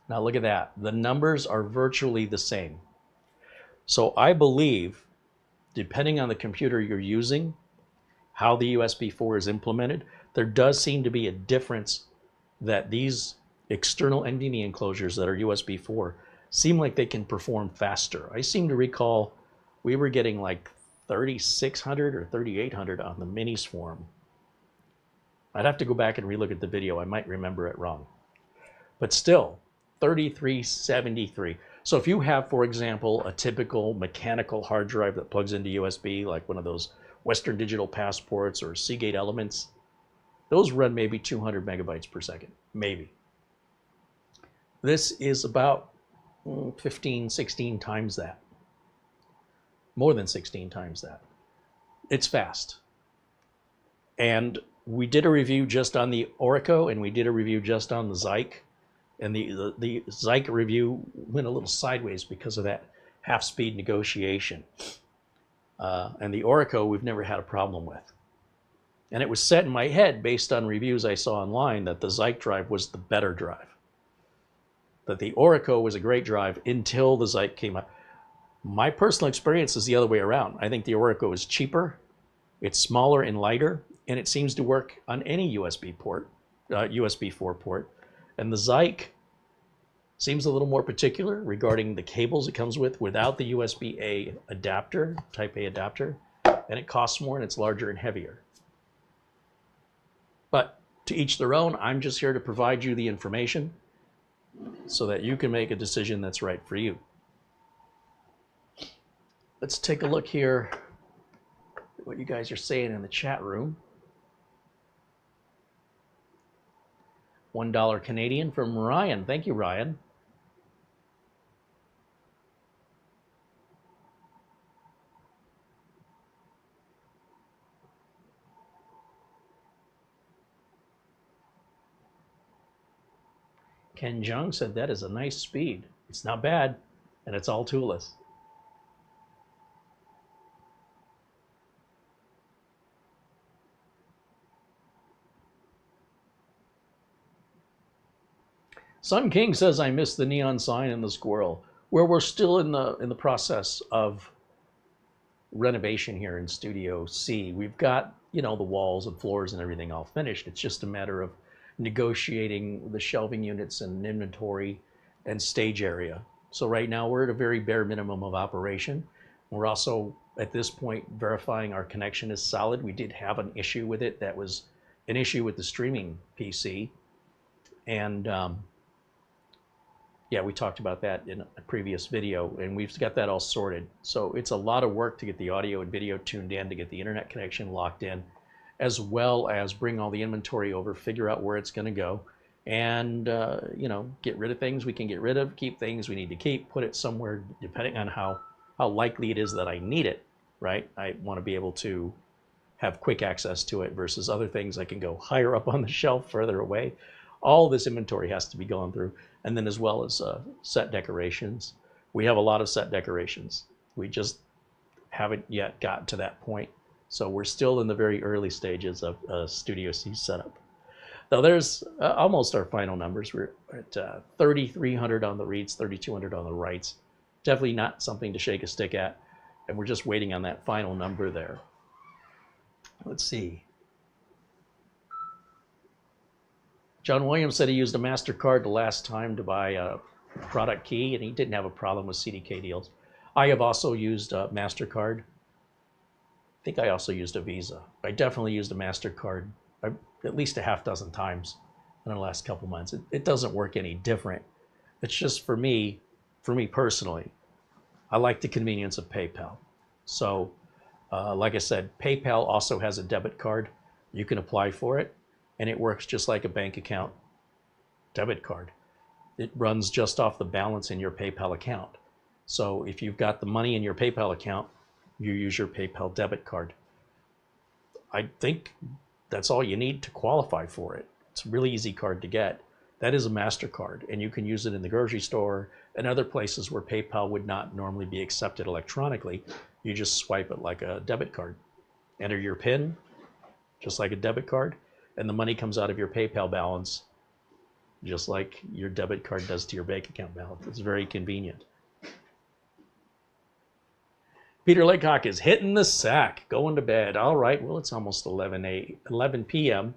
Now look at that. The numbers are virtually the same. So I believe, depending on the computer you're using, how the USB 4 is implemented, there does seem to be a difference that these external NVMe enclosures that are USB 4 seem like they can perform faster. I seem to recall we were getting like 3600 or 3800 on the Minisforum. I'd have to go back and relook at the video. I might remember it wrong. But still, 3373. So if you have, for example, a typical mechanical hard drive that plugs into USB, like one of those Western Digital Passports or Seagate Elements, those run maybe 200 megabytes per second, maybe. This is about 15, 16 times that. More than 16 times that. It's fast. And we did a review just on the ORICO, and we did a review just on the Zike. And the Zike review went a little sideways because of that half-speed negotiation. And the ORICO we've never had a problem with. And it was set in my head based on reviews I saw online that the ZikeDrive was the better drive. That the ORICO was a great drive until the Zike came out. My personal experience is the other way around. I think the ORICO is cheaper, it's smaller and lighter, and it seems to work on any USB port, USB 4 port. And the Zike seems a little more particular regarding the cables it comes with without the USB-A adapter, Type A adapter, and it costs more and it's larger and heavier. But to each their own. I'm just here to provide you the information so that you can make a decision that's right for you. Let's take a look here at what you guys are saying in the chat room. $1 Canadian from Ryan. Thank you, Ryan. Ken Jung said that is a nice speed. It's not bad, and it's all toolless. Sun King says, I miss the neon sign and the squirrel. Where we're still in the process of renovation here in Studio C. We've got, you know, the walls and floors and everything all finished. It's just a matter of negotiating the shelving units and inventory and stage area. So right now we're at a very bare minimum of operation. We're also at this point verifying our connection is solid. We did have an issue with it. That was an issue with the streaming PC. And yeah, we talked about that in a previous video, and we've got that all sorted. So it's a lot of work to get the audio and video tuned in, to get the internet connection locked in, as well as bring all the inventory over, figure out where it's going to go, and you know, get rid of things we can get rid of, keep things we need to keep, put it somewhere depending on how likely it is that I need it, right? I want to be able to have quick access to it versus other things I can go higher up on the shelf, further away. All this inventory has to be gone through. And then as well as set decorations. We have a lot of set decorations. We just haven't yet gotten to that point. So we're still in the very early stages of Studio C setup. Now there's almost our final numbers. We're at 3,300 on the reads, 3,200 on the writes. Definitely not something to shake a stick at. And we're just waiting on that final number there. Let's see. John Williams said he used a MasterCard the last time to buy a product key, and he didn't have a problem with CDK deals. I have also used a MasterCard. I think I also used a Visa. I definitely used a MasterCard at least a half dozen times in the last couple months. It doesn't work any different. It's just for me personally, I like the convenience of PayPal. So like I said, PayPal also has a debit card. You can apply for it, and it works just like a bank account debit card. It runs just off the balance in your PayPal account. So if you've got the money in your PayPal account, you use your PayPal debit card. I think that's all you need to qualify for it. It's a really easy card to get. That is a MasterCard, and you can use it in the grocery store and other places where PayPal would not normally be accepted electronically. You just swipe it like a debit card. Enter your PIN, just like a debit card, and the money comes out of your PayPal balance, just like your debit card does to your bank account balance. It's very convenient. Peter Laycock is hitting the sack, going to bed. All right, well, it's almost 11 p.m.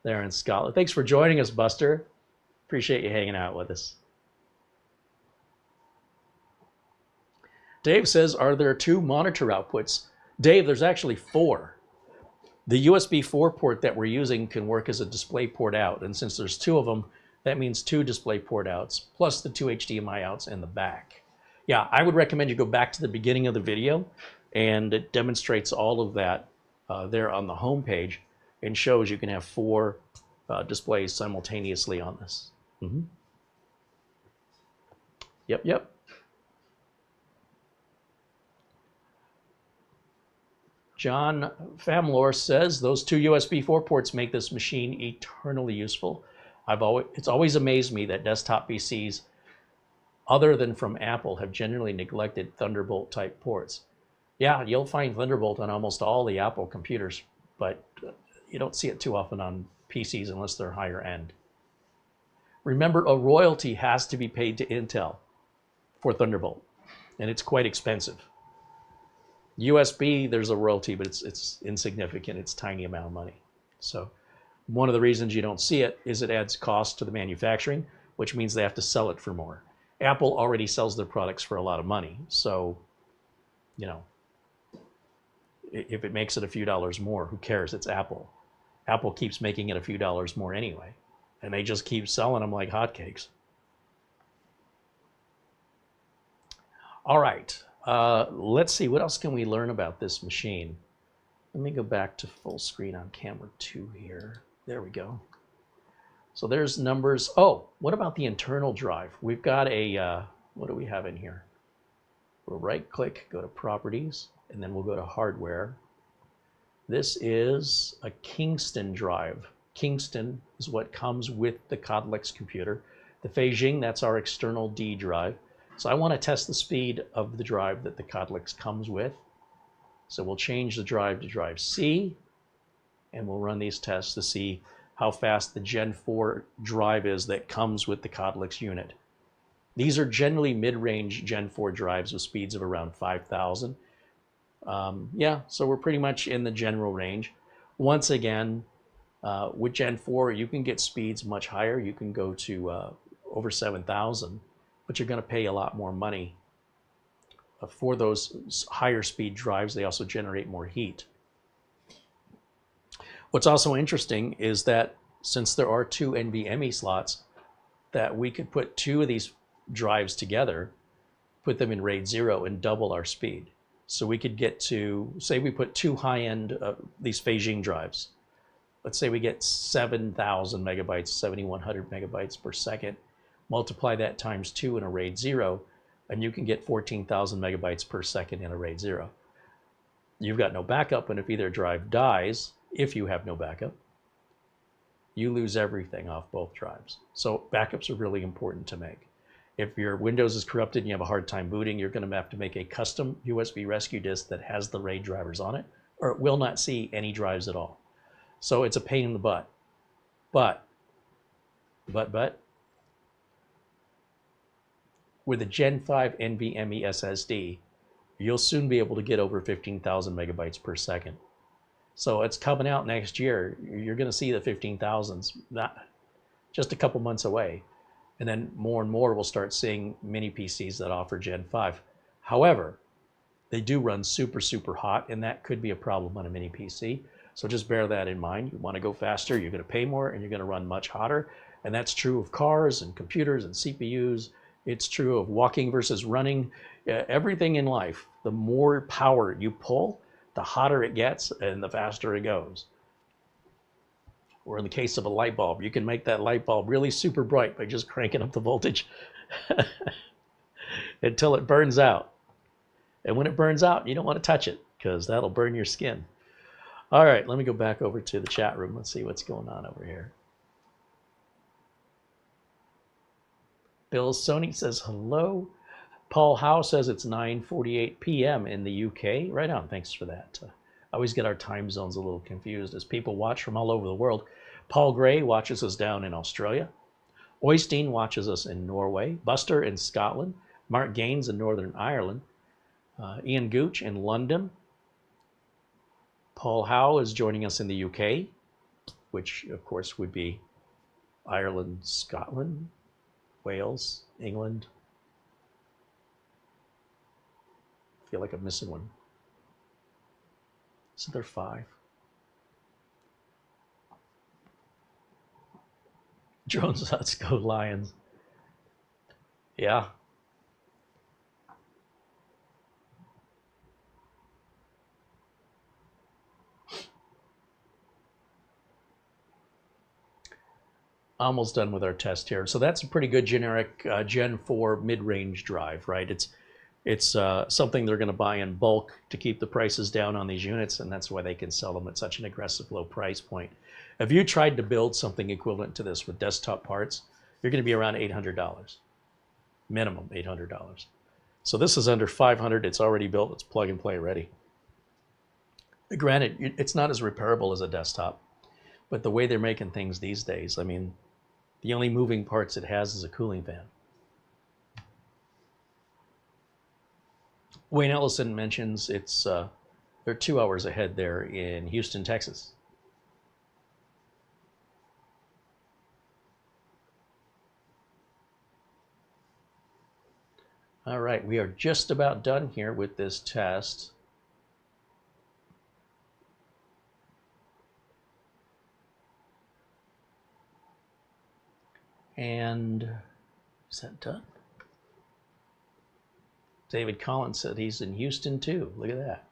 there in Scotland. Thanks for joining us, Buster. Appreciate you hanging out with us. Dave says, are there 2 monitor outputs? Dave, there's actually 4. The USB 4 port that we're using can work as a display port out, and since there's 2 of them, that means 2 display port outs, plus the 2 HDMI outs in the back. Yeah, I would recommend you go back to the beginning of the video, and it demonstrates all of that there on the home page, and shows you can have 4 displays simultaneously on this. Yep. John Famlor says those 2 USB 4 ports make this machine eternally useful. It's always amazed me that desktop PCs other than from Apple, have generally neglected Thunderbolt type ports. Yeah, you'll find Thunderbolt on almost all the Apple computers, but you don't see it too often on PCs unless they're higher end. Remember, a royalty has to be paid to Intel for Thunderbolt, and it's quite expensive. USB, there's a royalty, but it's insignificant. It's a tiny amount of money. So one of the reasons you don't see it is it adds cost to the manufacturing, which means they have to sell it for more. Apple already sells their products for a lot of money. So, you know, if it makes it a few dollars more, who cares? It's Apple. Apple keeps making it a few dollars more anyway, and they just keep selling them like hotcakes. All right, let's see, what else can we learn about this machine? Let me go back to full screen on camera 2 here. There we go. So there's numbers. Oh, what about the internal drive? We've got a, what do we have in here? We'll right click, go to properties, and then we'll go to hardware. This is a Kingston drive. Kingston is what comes with the Codlix computer. The fanxiang, that's our external D drive. So I want to test the speed of the drive that the Codlix comes with. So we'll change the drive to drive C, and we'll run these tests to see how fast the Gen 4 drive is that comes with the Codlix unit. These are generally mid-range Gen 4 drives with speeds of around 5,000. Yeah, so we're pretty much in the general range. Once again, with Gen 4, you can get speeds much higher. You can go to over 7,000, but you're going to pay a lot more money. For those higher speed drives, they also generate more heat. What's also interesting is that since there are 2 NVMe slots, that we could put 2 of these drives together, put them in RAID 0 and double our speed. So we could get to, say we put 2 high-end, these fanxiang drives. Let's say we get 7,000 megabytes, 7,100 megabytes per second. Multiply that times 2 in a RAID 0, and you can get 14,000 megabytes per second in a RAID 0. You've got no backup, and if either drive dies, if you have no backup, you lose everything off both drives. So backups are really important to make. If your Windows is corrupted and you have a hard time booting, you're going to have to make a custom USB rescue disk that has the RAID drivers on it, or it will not see any drives at all. So it's a pain in the butt. But, with a Gen 5 NVMe SSD, you'll soon be able to get over 15,000 megabytes per second. So it's coming out next year. You're going to see the 15,000s, not just a couple months away. And then more and more we'll start seeing mini PCs that offer Gen 5. However, they do run super, super hot, and that could be a problem on a mini PC. So just bear that in mind. You want to go faster, you're going to pay more, and you're going to run much hotter. And that's true of cars and computers and CPUs. It's true of walking versus running. Everything in life, the more power you pull, the hotter it gets and the faster it goes. Or in the case of a light bulb, you can make that light bulb really super bright by just cranking up the voltage until it burns out. And when it burns out, you don't want to touch it because that'll burn your skin. All right, let me go back over to the chat room. Let's see what's going on over here. Bill Sony says hello. Paul Howe says it's 9:48 p.m. in the UK. Right on, thanks for that. I always get our time zones a little confused as people watch from all over the world. Paul Gray watches us down in Australia. Oystein watches us in Norway. Buster in Scotland. Mark Gaines in Northern Ireland. Ian Gooch in London. Paul Howe is joining us in the UK, which of course would be Ireland, Scotland, Wales, England. I feel like I'm missing one. So there are 5. Jones, let's go Lions. Yeah. Almost done with our test here. So that's a pretty good generic Gen 4 mid-range drive, right? It's something they're going to buy in bulk to keep the prices down on these units, and that's why they can sell them at such an aggressive low price point. If you tried to build something equivalent to this with desktop parts, you're going to be around $800. minimum $800. So this is under $500. It's already built. It's plug and play ready. Granted, it's not as repairable as a desktop, but the way they're making things these days, I mean, the only moving parts it has is a cooling fan. Wayne Ellison mentions they're 2 hours ahead there in Houston, Texas. All right, we are just about done here with this test. And is that done? David Collins said he's in Houston too. Look at that.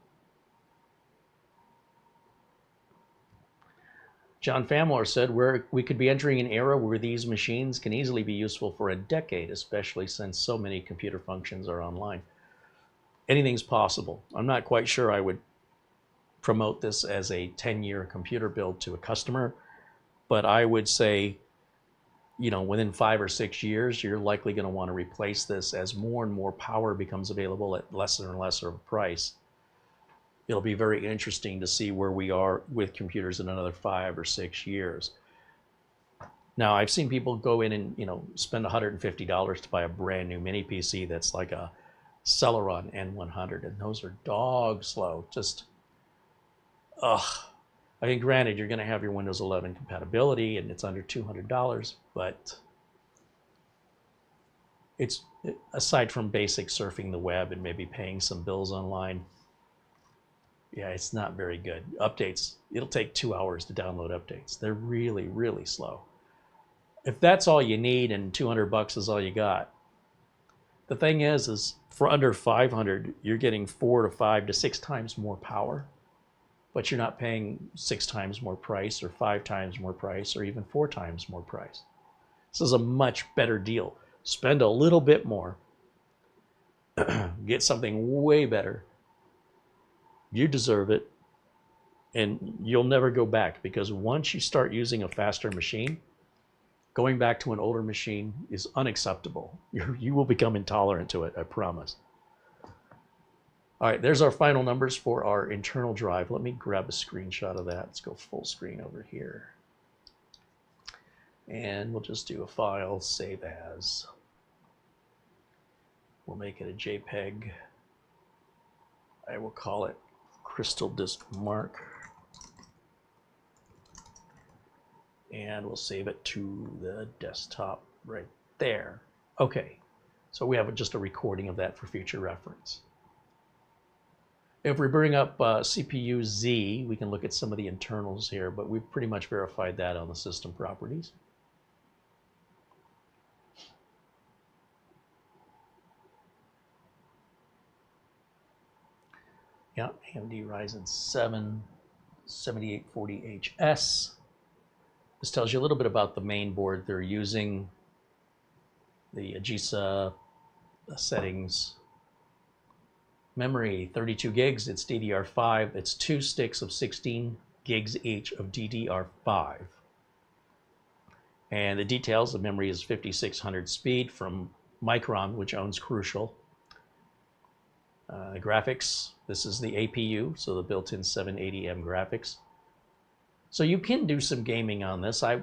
John Famler said we could be entering an era where these machines can easily be useful for a decade, especially since so many computer functions are online. Anything's possible. I'm not quite sure I would promote this as a 10-year computer build to a customer, but I would say, you know, within 5 or 6 years, you're likely going to want to replace this as more and more power becomes available at lesser and lesser of a price. It'll be very interesting to see where we are with computers in another 5 or 6 years. Now, I've seen people go in and, you know, spend $150 to buy a brand new mini PC that's like a Celeron N100, and those are dog slow. Just, ugh. I mean, granted, you're going to have your Windows 11 compatibility, and it's under $200, but it's, aside from basic surfing the web and maybe paying some bills online, yeah, it's not very good. Updates, it'll take 2 hours to download updates. They're really, really slow. If that's all you need and $200 is all you got, the thing is for under $500, you're getting 4 to 5 to 6 times more power, but you're not paying 6 times more price or 5 times more price or even 4 times more price. This is a much better deal. Spend a little bit more, get something way better. You deserve it, and you'll never go back, because once you start using a faster machine, going back to an older machine is unacceptable. You will become intolerant to it, I promise. All right, there's our final numbers for our internal drive. Let me grab a screenshot of that. Let's go full screen over here. And we'll just do a file, save as. We'll make it a JPEG. I will call it Crystal Disk Mark. And we'll save it to the desktop right there. Okay, so we have just a recording of that for future reference. If we bring up CPU Z, we can look at some of the internals here, but we've pretty much verified that on the system properties. Yeah, AMD Ryzen 7 7840HS. This tells you a little bit about the main board they're using, the AGESA settings. Memory, 32 gigs, it's DDR5. It's 2 sticks of 16 gigs each of DDR5. And the details, the memory is 5600 speed from Micron, which owns Crucial. Graphics, this is the APU, so the built-in 780M graphics. So you can do some gaming on this. I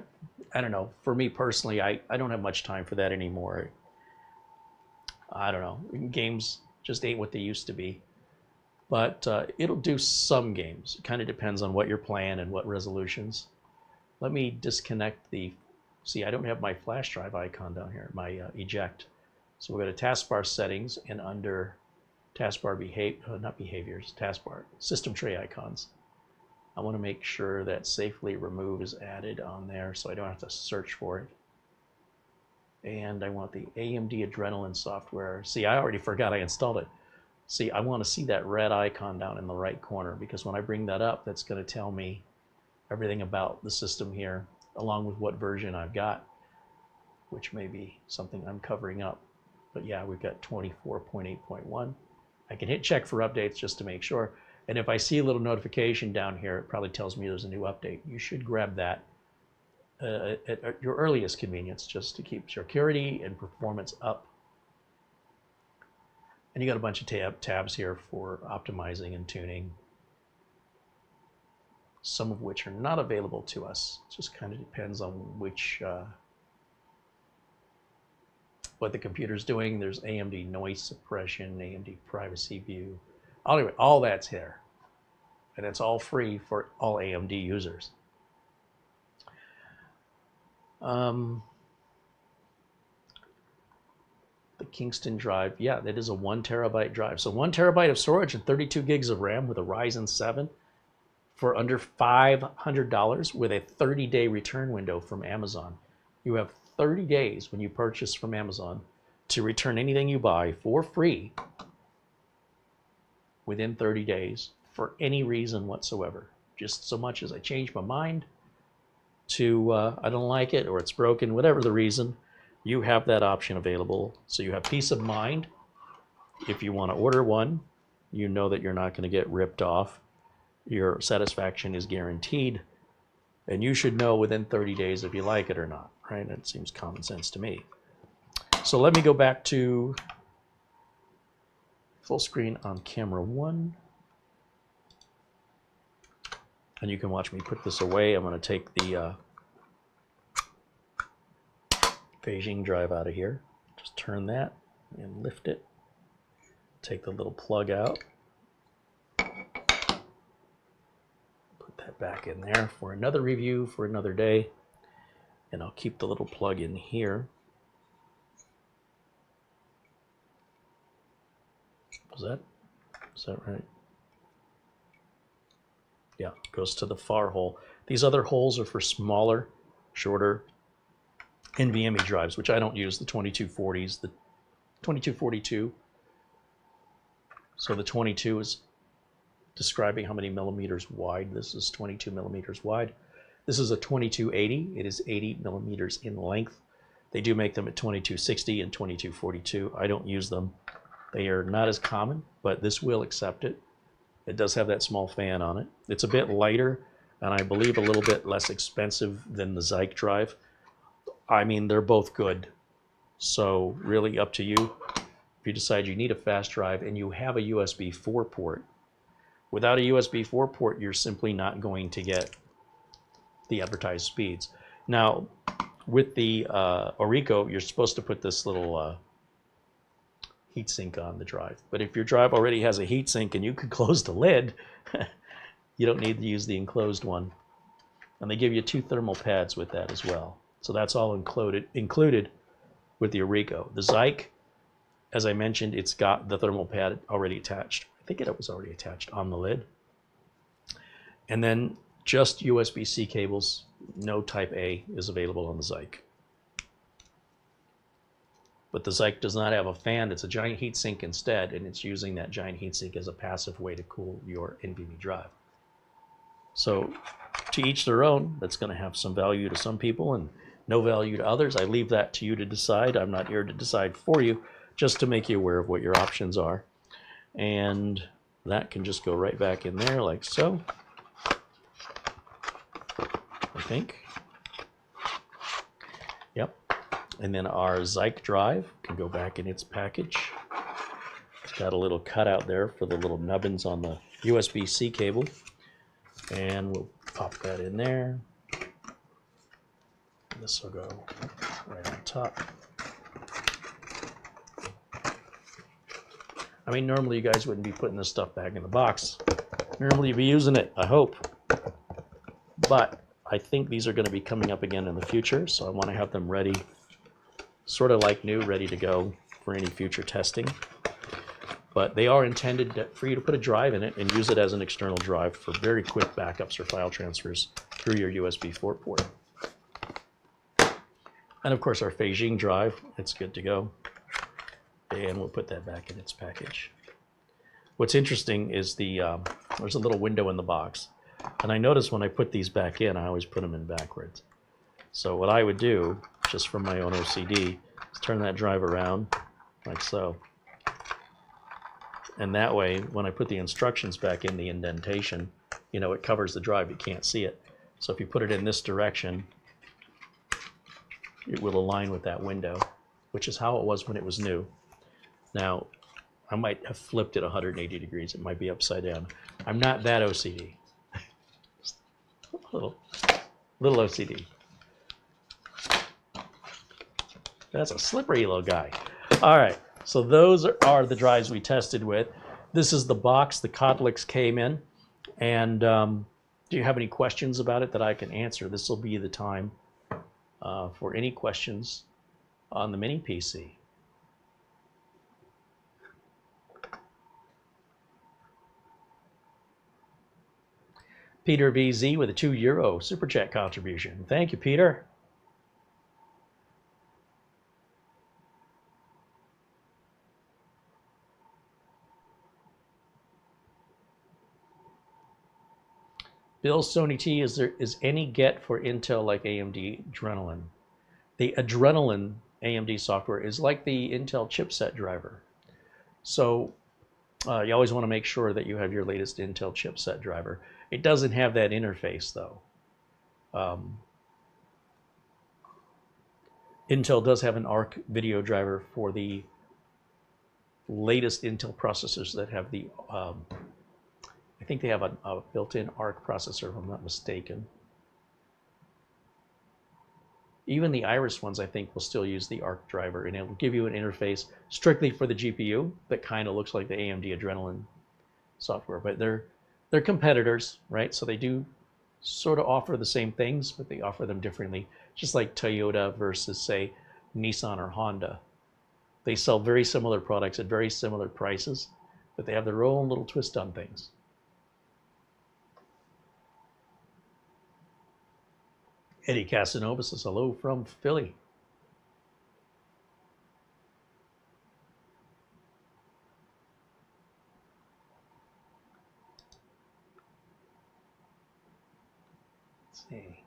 don't know, for me personally, I don't have much time for that anymore. I don't know, games just ain't what they used to be. But it'll do some games. It kind of depends on what you're playing and what resolutions. Let me disconnect the, see, I don't have my flash drive icon down here, my eject. So we'll go to taskbar settings, and under taskbar taskbar, system tray icons. I want to make sure that safely remove is added on there so I don't have to search for it. And I want the AMD Adrenalin software. See, I already forgot I installed it. See, I want to see that red icon down in the right corner, because when I bring that up, that's going to tell me everything about the system here, along with what version I've got, which may be something I'm covering up. But yeah, we've got 24.8.1. I can hit check for updates just to make sure. And if I see a little notification down here, it probably tells me there's a new update. You should grab that at your earliest convenience, just to keep security and performance up. And you got a bunch of tabs here for optimizing and tuning, some of which are not available to us. It just kind of depends on which, what the computer's doing. There's AMD noise suppression, AMD privacy view. Anyway, all that's here. And it's all free for all AMD users. The Kingston drive, yeah, that is a 1 terabyte drive. So 1 terabyte of storage and 32 gigs of RAM with a Ryzen 7 for under $500 with a 30-day return window from Amazon. You have 30 days when you purchase from Amazon to return anything you buy for free within 30 days for any reason whatsoever. Just so much as I change my mind to I don't like it or it's broken, whatever the reason, you have that option available. So you have peace of mind. If you want to order one, you know that you're not going to get ripped off. Your satisfaction is guaranteed. And you should know within 30 days if you like it or not, right? That seems common sense to me. So let me go back to full screen on camera 1. And you can watch me put this away. I'm going to take the fanxiang drive out of here. Just turn that and lift it. Take the little plug out. Put that back in there for another review for another day. And I'll keep the little plug in here. Is that right? Yeah, goes to the far hole. These other holes are for smaller, shorter NVMe drives, which I don't use, the 2240s, the 2242. So the 22 is describing how many millimeters wide. This is 22 millimeters wide. This is a 2280. It is 80 millimeters in length. They do make them at 2260 and 2242. I don't use them. They are not as common, but this will accept it. It does have that small fan on it. It's a bit lighter, and I believe a little bit less expensive than the ZikeDrive. I mean, they're both good. So really up to you. If you decide you need a fast drive and you have a USB 4 port, without a USB 4 port, you're simply not going to get the advertised speeds. Now, with the ORICO, you're supposed to put this little heatsink on the drive. But if your drive already has a heatsink and you can close the lid, you don't need to use the enclosed one. And they give you 2 thermal pads with that as well. So that's all included with the ORICO. The Zike, as I mentioned, it's got the thermal pad already attached. I think it was already attached on the lid. And then just USB-C cables, no Type A is available on the Zike. But the Zike does not have a fan. It's a giant heatsink instead, and it's using that giant heatsink as a passive way to cool your NVMe drive. So to each their own. That's going to have some value to some people and no value to others. I leave that to you to decide. I'm not here to decide for you, just to make you aware of what your options are. And that can just go right back in there like so, I think. Yep. And then our ZikeDrive can go back in its package. It's got a little cutout there for the little nubbins on the USB-C cable. And we'll pop that in there. This will go right on top. I mean, normally you guys wouldn't be putting this stuff back in the box. Normally you'd be using it, I hope. But I think these are going to be coming up again in the future, so I want to have them ready, sort of like new, ready to go for any future testing. But they are intended for you to put a drive in it and use it as an external drive for very quick backups or file transfers through your USB 4 port. And of course our fanxiang drive, it's good to go. And we'll put that back in its package. What's interesting is there's a little window in the box. And I notice when I put these back in, I always put them in backwards. So what I would do, just from my own OCD, is turn that drive around like so. And that way, when I put the instructions back in the indentation, you know, it covers the drive, you can't see it. So if you put it in this direction, it will align with that window, which is how it was when it was new. Now, I might have flipped it 180 degrees. It might be upside down. I'm not that OCD. Just a little OCD. That's a slippery little guy. All right, so those are the drives we tested with. This is the box the Codlix came in. And do you have any questions about it that I can answer? This will be the time for any questions on the Mini PC. Peter VZ with a €2 Super Chat contribution. Thank you, Peter. Bill Sony T, is any get for Intel like AMD Adrenalin? The Adrenalin AMD software is like the Intel chipset driver. So you always want to make sure that you have your latest Intel chipset driver. It doesn't have that interface though. Intel does have an ARC video driver for the latest Intel processors that have the, I think they have a built-in ARC processor, if I'm not mistaken. Even the Iris ones, I think, will still use the ARC driver, and it will give you an interface strictly for the GPU that kind of looks like the AMD Adrenalin software. But they're competitors, right? So they do sort of offer the same things, but they offer them differently. Just like Toyota versus, say, Nissan or Honda. They sell very similar products at very similar prices, but they have their own little twist on things. Eddie Casanova says hello from Philly. Let's see.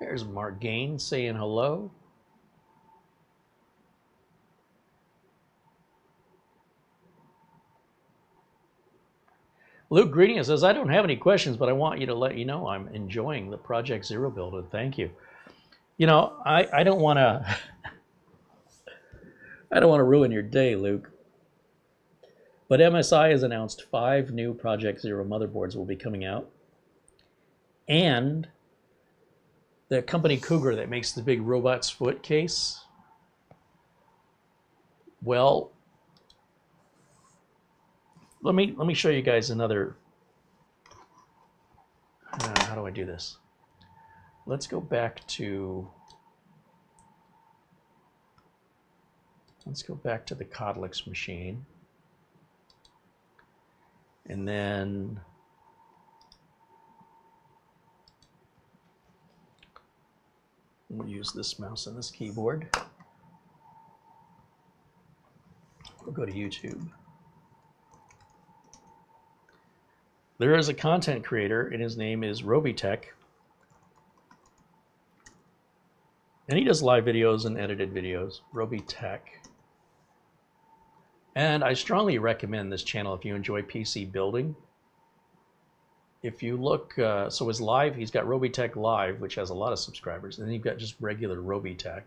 There's Mark Gaines saying hello. Luke Greeting says, I don't have any questions, but I want you to let you know I'm enjoying the Project Zero build, and thank you. You know, I don't want to I don't want to ruin your day, Luke. But MSI has announced 5 new Project Zero motherboards will be coming out. And the company Cougar that makes the big robot's foot case, well, let me show you guys another. How do I do this? Let's go back to the Codlix machine, and then we'll use this mouse and this keyboard. We'll go to YouTube. There is a content creator, and his name is Robitech. And he does live videos and edited videos, Robitech. And I strongly recommend this channel if you enjoy PC building. If you look, so his live, he's got Robitech Live, which has a lot of subscribers. And then you've got just regular Robitech.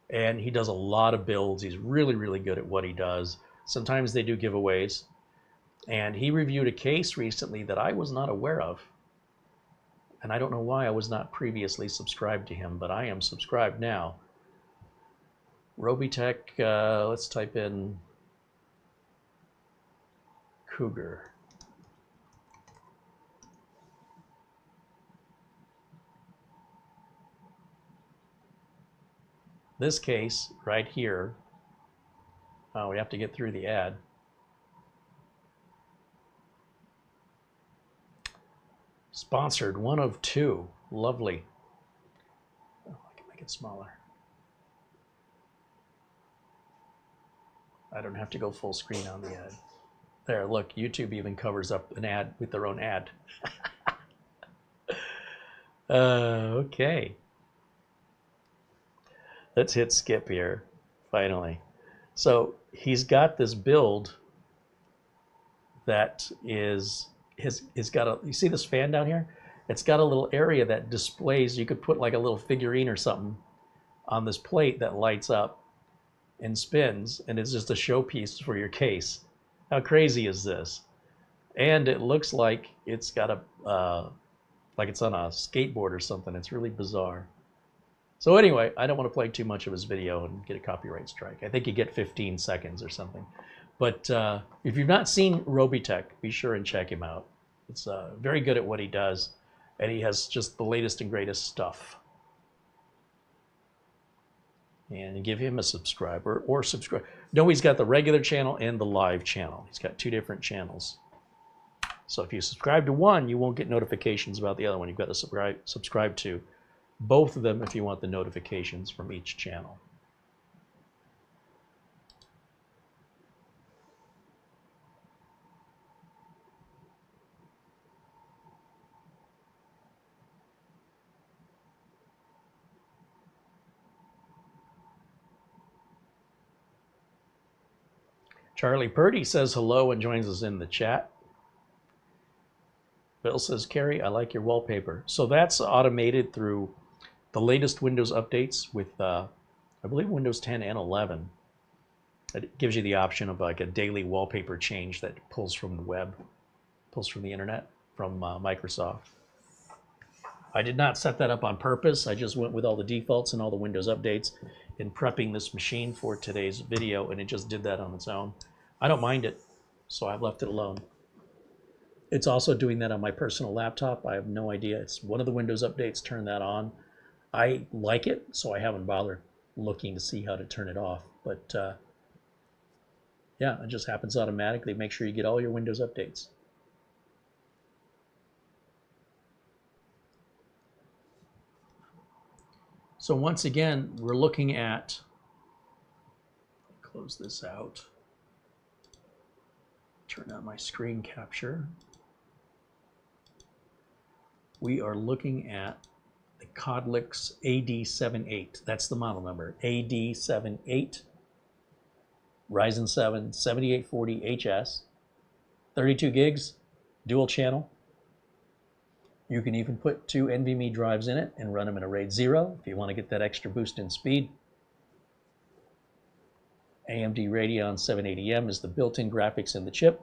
And he does a lot of builds. He's really, really good at what he does. Sometimes they do giveaways. And he reviewed a case recently that I was not aware of. And I don't know why I was not previously subscribed to him, but I am subscribed now. Robitech, let's type in Cougar. This case right here, oh, we have to get through the ad. Sponsored, 1 of 2. Lovely. Oh, I can make it smaller. I don't have to go full screen on the ad. There, look, YouTube even covers up an ad with their own ad. Okay. Let's hit skip here, finally. So he's got this build that is it's got a, you see this fan down here? It's got a little area that displays, you could put like a little figurine or something on this plate that lights up and spins, and it's just a showpiece for your case. How crazy is this? And it looks like it's got a like it's on a skateboard or something. It's really bizarre. So anyway, I don't want to play too much of his video and get a copyright strike. I think you get 15 seconds or something. But if you've not seen Robotech, be sure and check him out. It's very good at what he does, and he has just the latest and greatest stuff. And give him a subscriber or subscribe. No, he's got the regular channel and the live channel. He's got two different channels. So if you subscribe to one, you won't get notifications about the other one. You've got to subscribe to both of them if you want the notifications from each channel. Charlie Purdy says hello and joins us in the chat. Bill says, Carey, I like your wallpaper. So that's automated through the latest Windows updates with, I believe, Windows 10 and 11. It gives you the option of like a daily wallpaper change that pulls from the web, pulls from the internet, from Microsoft. I did not set that up on purpose. I just went with all the defaults and all the Windows updates in prepping this machine for today's video, and it just did that on its own. I don't mind it, so I've left it alone. It's also doing that on my personal laptop. I have no idea. It's one of the Windows updates turned that on. I like it, so I haven't bothered looking to see how to turn it off. But yeah, it just happens automatically. Make sure you get all your Windows updates. So once again, we're looking at, close this out, turn on my screen capture. We are looking at the Kodlix AD78. That's the model number, AD78, Ryzen 7 7840HS, 32 gigs, dual channel. You can even put 2 NVMe drives in it and run them in a RAID 0 if you want to get that extra boost in speed. AMD Radeon 780M is the built-in graphics in the chip.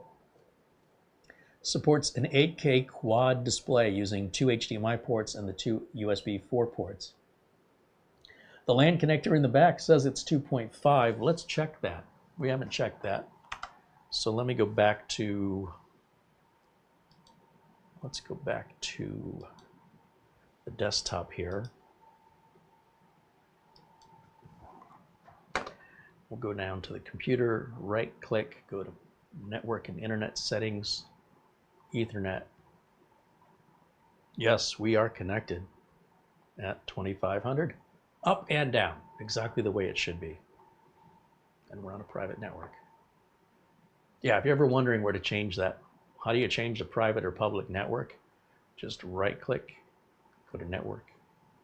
Supports an 8K quad display using 2 HDMI ports and the 2 USB4 ports. The LAN connector in the back says it's 2.5. Let's check that. We haven't checked that. So let me go back to, let's go back to the desktop here. We'll go down to the computer, right click, go to network and internet settings, Ethernet. Yes, we are connected at 2500, up and down, exactly the way it should be. And we're on a private network. Yeah, if you're ever wondering where to change that, how do you change the private or public network? Just right click, go to network,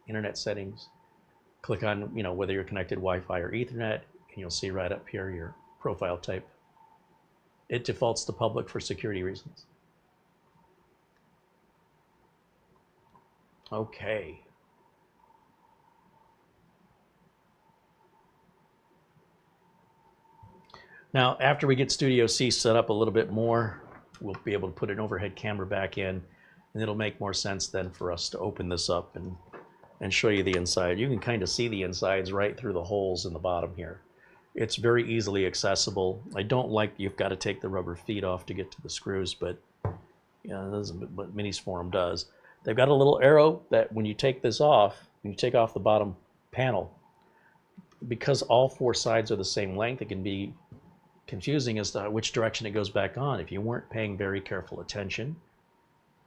internet settings, click on, you know, whether you're connected Wi-Fi or Ethernet, and you'll see right up here your profile type. It defaults to public for security reasons. Okay. Now, after we get Studio C set up a little bit more, we'll be able to put an overhead camera back in, and it'll make more sense then for us to open this up and show you the inside. You can kind of see the insides right through the holes in the bottom here. It's very easily accessible. I don't like you've got to take the rubber feet off to get to the screws, but yeah, this is what Minisforum does. They've got a little arrow that when you take this off, when you take off the bottom panel, because all 4 sides are the same length, it can be confusing as to which direction it goes back on if you weren't paying very careful attention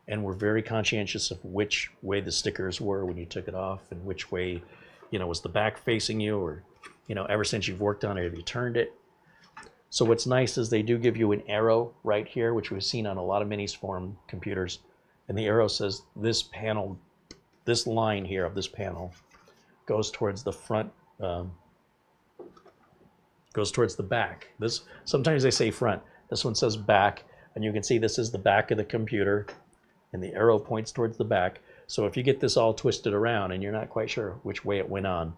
and were very conscientious of which way the stickers were when you took it off and which way, you know, was the back facing you, or, you know, ever since you've worked on it, have you turned it? So what's nice is they do give you an arrow right here, which we've seen on a lot of Minisforum computers, and the arrow says this panel, this line here of this panel goes towards the front goes towards the back. This, sometimes they say front. This one says back, and you can see this is the back of the computer, and the arrow points towards the back. So if you get this all twisted around and you're not quite sure which way it went on,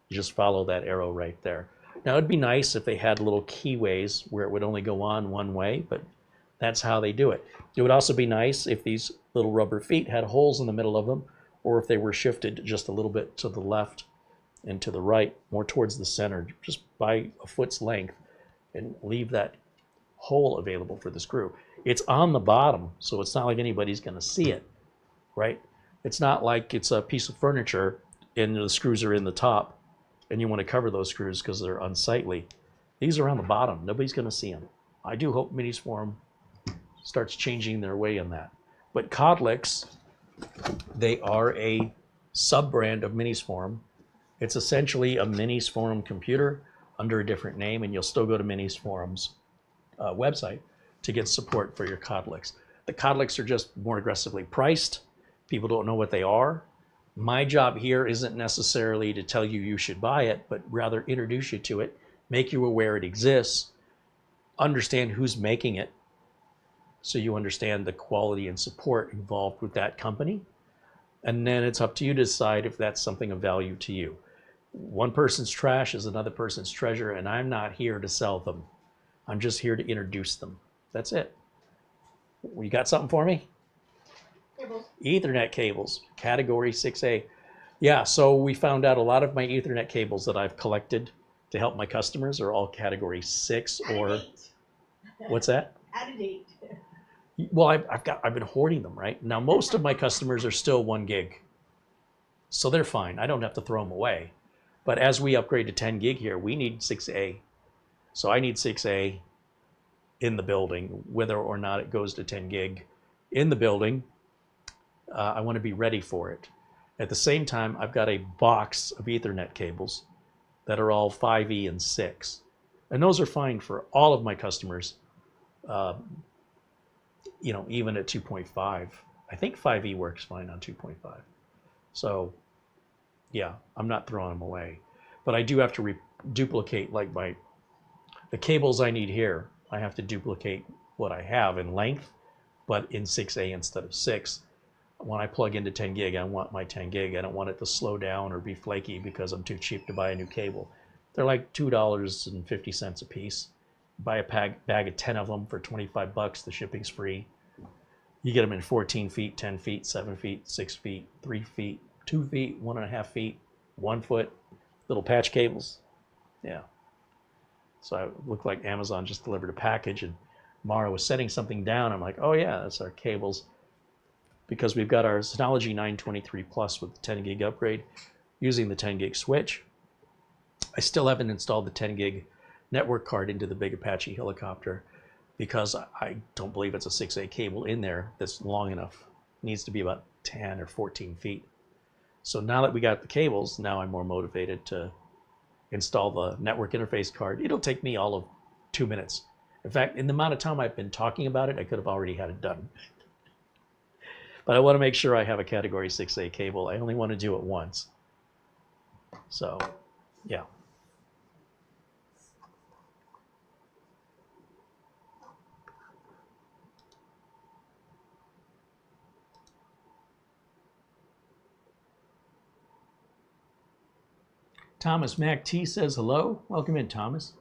you just follow that arrow right there. Now it'd be nice if they had little keyways where it would only go on one way, but that's how they do it. It would also be nice if these little rubber feet had holes in the middle of them, or if they were shifted just a little bit to the left and to the right, more towards the center, just by a foot's length, and leave that hole available for the screw. It's on the bottom, so it's not like anybody's going to see it, right? It's not like it's a piece of furniture and the screws are in the top and you want to cover those screws because they're unsightly. These are on the bottom. Nobody's going to see them. I do hope Minisforum starts changing their way in that. But Codlix, they are a sub-brand of Minisforum. It's essentially a Minisforum computer under a different name, and you'll still go to Minisforum's website to get support for your Codlix. The Codlix are just more aggressively priced. People don't know what they are. My job here isn't necessarily to tell you you should buy it, but rather introduce you to it, make you aware it exists, understand who's making it, so you understand the quality and support involved with that company. And then it's up to you to decide if that's something of value to you. One person's trash is another person's treasure, and I'm not here to sell them. I'm just here to introduce them. That's it. You got something for me? Cables. Ethernet cables, category 6A. Yeah, so we found out a lot of my Ethernet cables that I've collected to help my customers are all category 6 or... What's that? Out of date. Well, I've been hoarding them, right? Now, most of my customers are still 1 gig. So they're fine. I don't have to throw them away. But as we upgrade to 10 gig here, we need 6A. So I need 6A in the building, whether or not it goes to 10 gig in the building. I want to be ready for it. At the same time, I've got a box of Ethernet cables that are all 5E and 6. And those are fine for all of my customers, you know, even at 2.5. I think 5E works fine on 2.5. So, yeah, I'm not throwing them away. But I do have to duplicate, like the cables I need here, I have to duplicate what I have in length, but in 6A instead of 6. When I plug into 10 gig, I want my 10 gig. I don't want it to slow down or be flaky because I'm too cheap to buy a new cable. They're like $2.50 a piece. Buy a bag of 10 of them for 25 bucks. The shipping's free. You get them in 14 feet, 10 feet, 7 feet, 6 feet, 3 feet, 2 feet, 1.5 feet, 1 foot, little patch cables. Yeah. So I looked like Amazon just delivered a package, and Mara was setting something down. I'm like, oh yeah, that's our cables. Because we've got our Synology 923 Plus with the 10 gig upgrade using the 10 gig switch. I still haven't installed the 10 gig network card into the big Apache helicopter because I don't believe it's a 6A cable in there that's long enough. It needs to be about 10 or 14 feet. So now that we got the cables, now I'm more motivated to install the network interface card. It'll take me all of 2 minutes. In fact, in the amount of time I've been talking about it, I could have already had it done. But I want to make sure I have a category 6A cable. I only want to do it once. So, yeah. Thomas Mac T says hello. Welcome in, Thomas.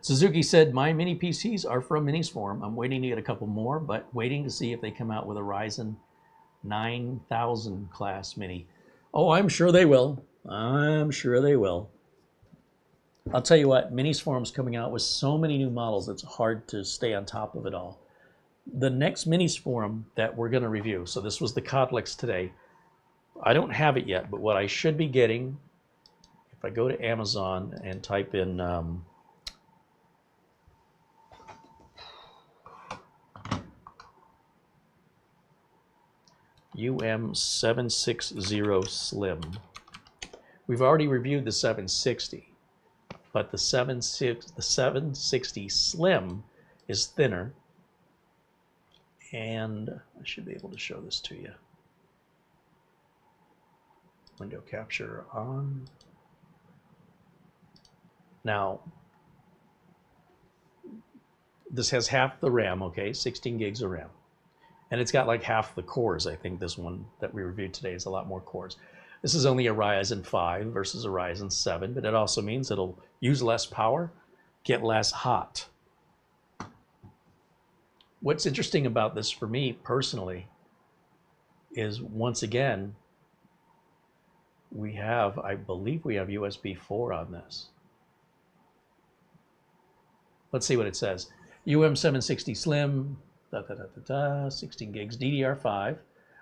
Suzuki said, my mini PCs are from Minisforum. I'm waiting to get a couple more, but waiting to see if they come out with a Ryzen 9000 class mini. Oh, I'm sure they will. I'm sure they will. I'll tell you what, Minisforum's coming out with so many new models, it's hard to stay on top of it all. The next Minisforum that we're going to review, so this was the Codlix today. I don't have it yet, but what I should be getting, if I go to Amazon and type in UM760 Slim. We've already reviewed the 760, but the 760 Slim is thinner, and I should be able to show this to you. Window capture on. Now, this has half the RAM, okay, 16 gigs of RAM. And it's got like half the cores. I think this one that we reviewed today is a lot more cores. This is only a Ryzen 5 versus a Ryzen 7, but it also means it'll use less power, get less hot. What's interesting about this for me personally is, once again, I believe we have USB 4 on this. Let's see what it says. UM760 Slim, 16 gigs, DDR5,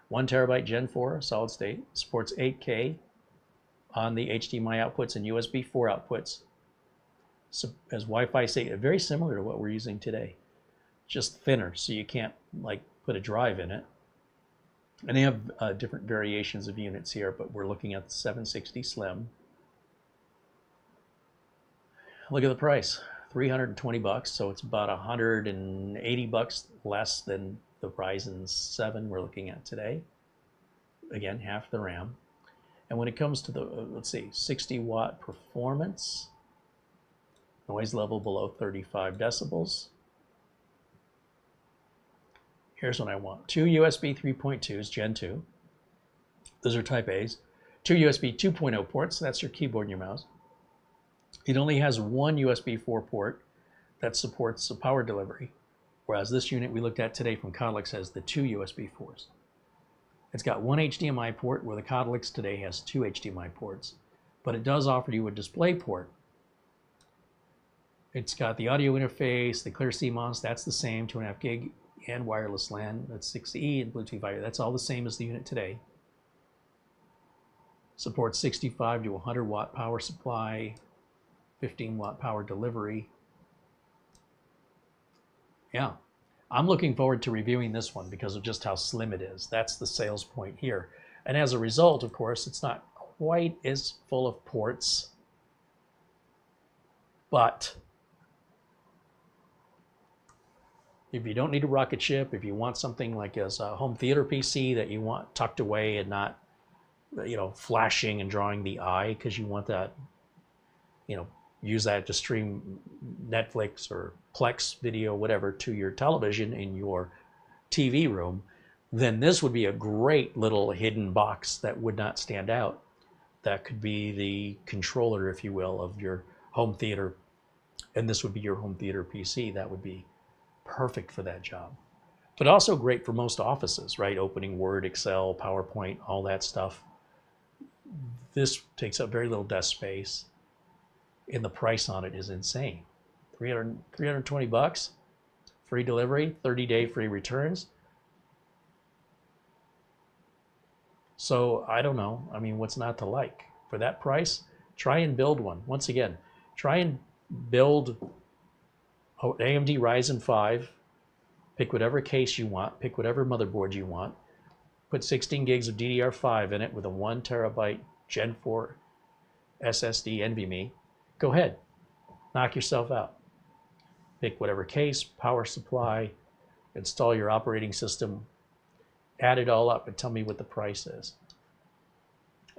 1 terabyte Gen 4 solid state, supports 8K on the HDMI outputs and USB 4 outputs. So, as Wi-Fi 6, very similar to what we're using today, just thinner, so you can't like put a drive in it. And they have different variations of units here, but we're looking at the 760 Slim. Look at the price, 320 bucks, so it's about 180 bucks less than the Ryzen 7 we're looking at today. Again, half the RAM. And when it comes to the, let's see, 60 watt performance, noise level below 35 decibels. Here's what I want. 2 USB 3.2s, Gen 2. Those are Type A's. 2 USB 2.0 ports, that's your keyboard and your mouse. It only has one USB 4 port that supports the power delivery, whereas this unit we looked at today from Codlix has the 2 USB 4s. It's got one HDMI port, where the Codlix today has 2 HDMI ports, but it does offer you a display port. It's got the audio interface, the clear CMOS, that's the same, 2.5 gig, and wireless LAN, that's 6E, and Bluetooth Wi-Fi, that's all the same as the unit today. Supports 65 to 100 watt power supply, 15 watt power delivery. Yeah, I'm looking forward to reviewing this one because of just how slim it is. That's the sales point here. And as a result, of course, it's not quite as full of ports, but if you don't need a rocket ship, if you want something like as a home theater PC that you want tucked away and not, you know, flashing and drawing the eye because you want that, you know, use that to stream Netflix or Plex video, whatever, to your television in your TV room, then this would be a great little hidden box that would not stand out. That could be the controller, if you will, of your home theater, and this would be your home theater PC. That would be perfect for that job. But also great for most offices, right? Opening Word, Excel, PowerPoint, all that stuff. This takes up very little desk space, and the price on it is insane. 320 bucks, free delivery, 30-day free returns. So I don't know, I mean, what's not to like? For that price, try and build one. Once again, try and build AMD Ryzen 5, pick whatever case you want, pick whatever motherboard you want, put 16 gigs of DDR5 in it with a 1 terabyte Gen 4 SSD NVMe. Go ahead, knock yourself out. Pick whatever case, power supply, install your operating system, add it all up and tell me what the price is.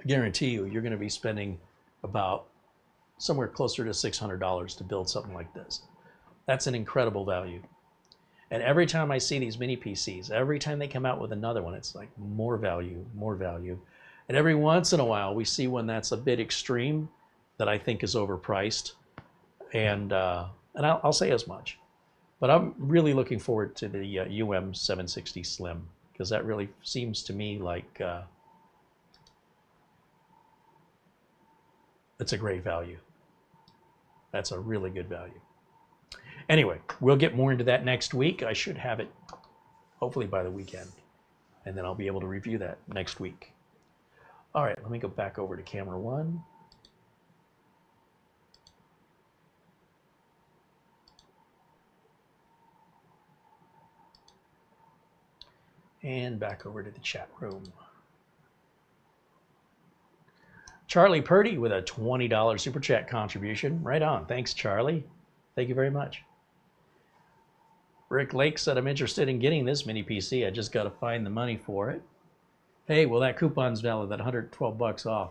I guarantee you, you're going to be spending about somewhere closer to $600 to build something like this. That's an incredible value. And every time I see these mini PCs, every time they come out with another one, it's like more value, more value. And every once in a while, we see one that's a bit extreme that I think is overpriced. And I'll say as much. But I'm really looking forward to the UM760 Slim, because that really seems to me like it's a great value. That's a really good value. Anyway, we'll get more into that next week. I should have it hopefully by the weekend, and then I'll be able to review that next week. All right, let me go back over to camera one. And back over to the chat room. Charlie Purdy with a $20 super chat contribution. Right on. Thanks, Charlie. Thank you very much. Rick Lake said, I'm interested in getting this mini PC. I just got to find the money for it. Hey, well, that coupon's valid, that 112 bucks off.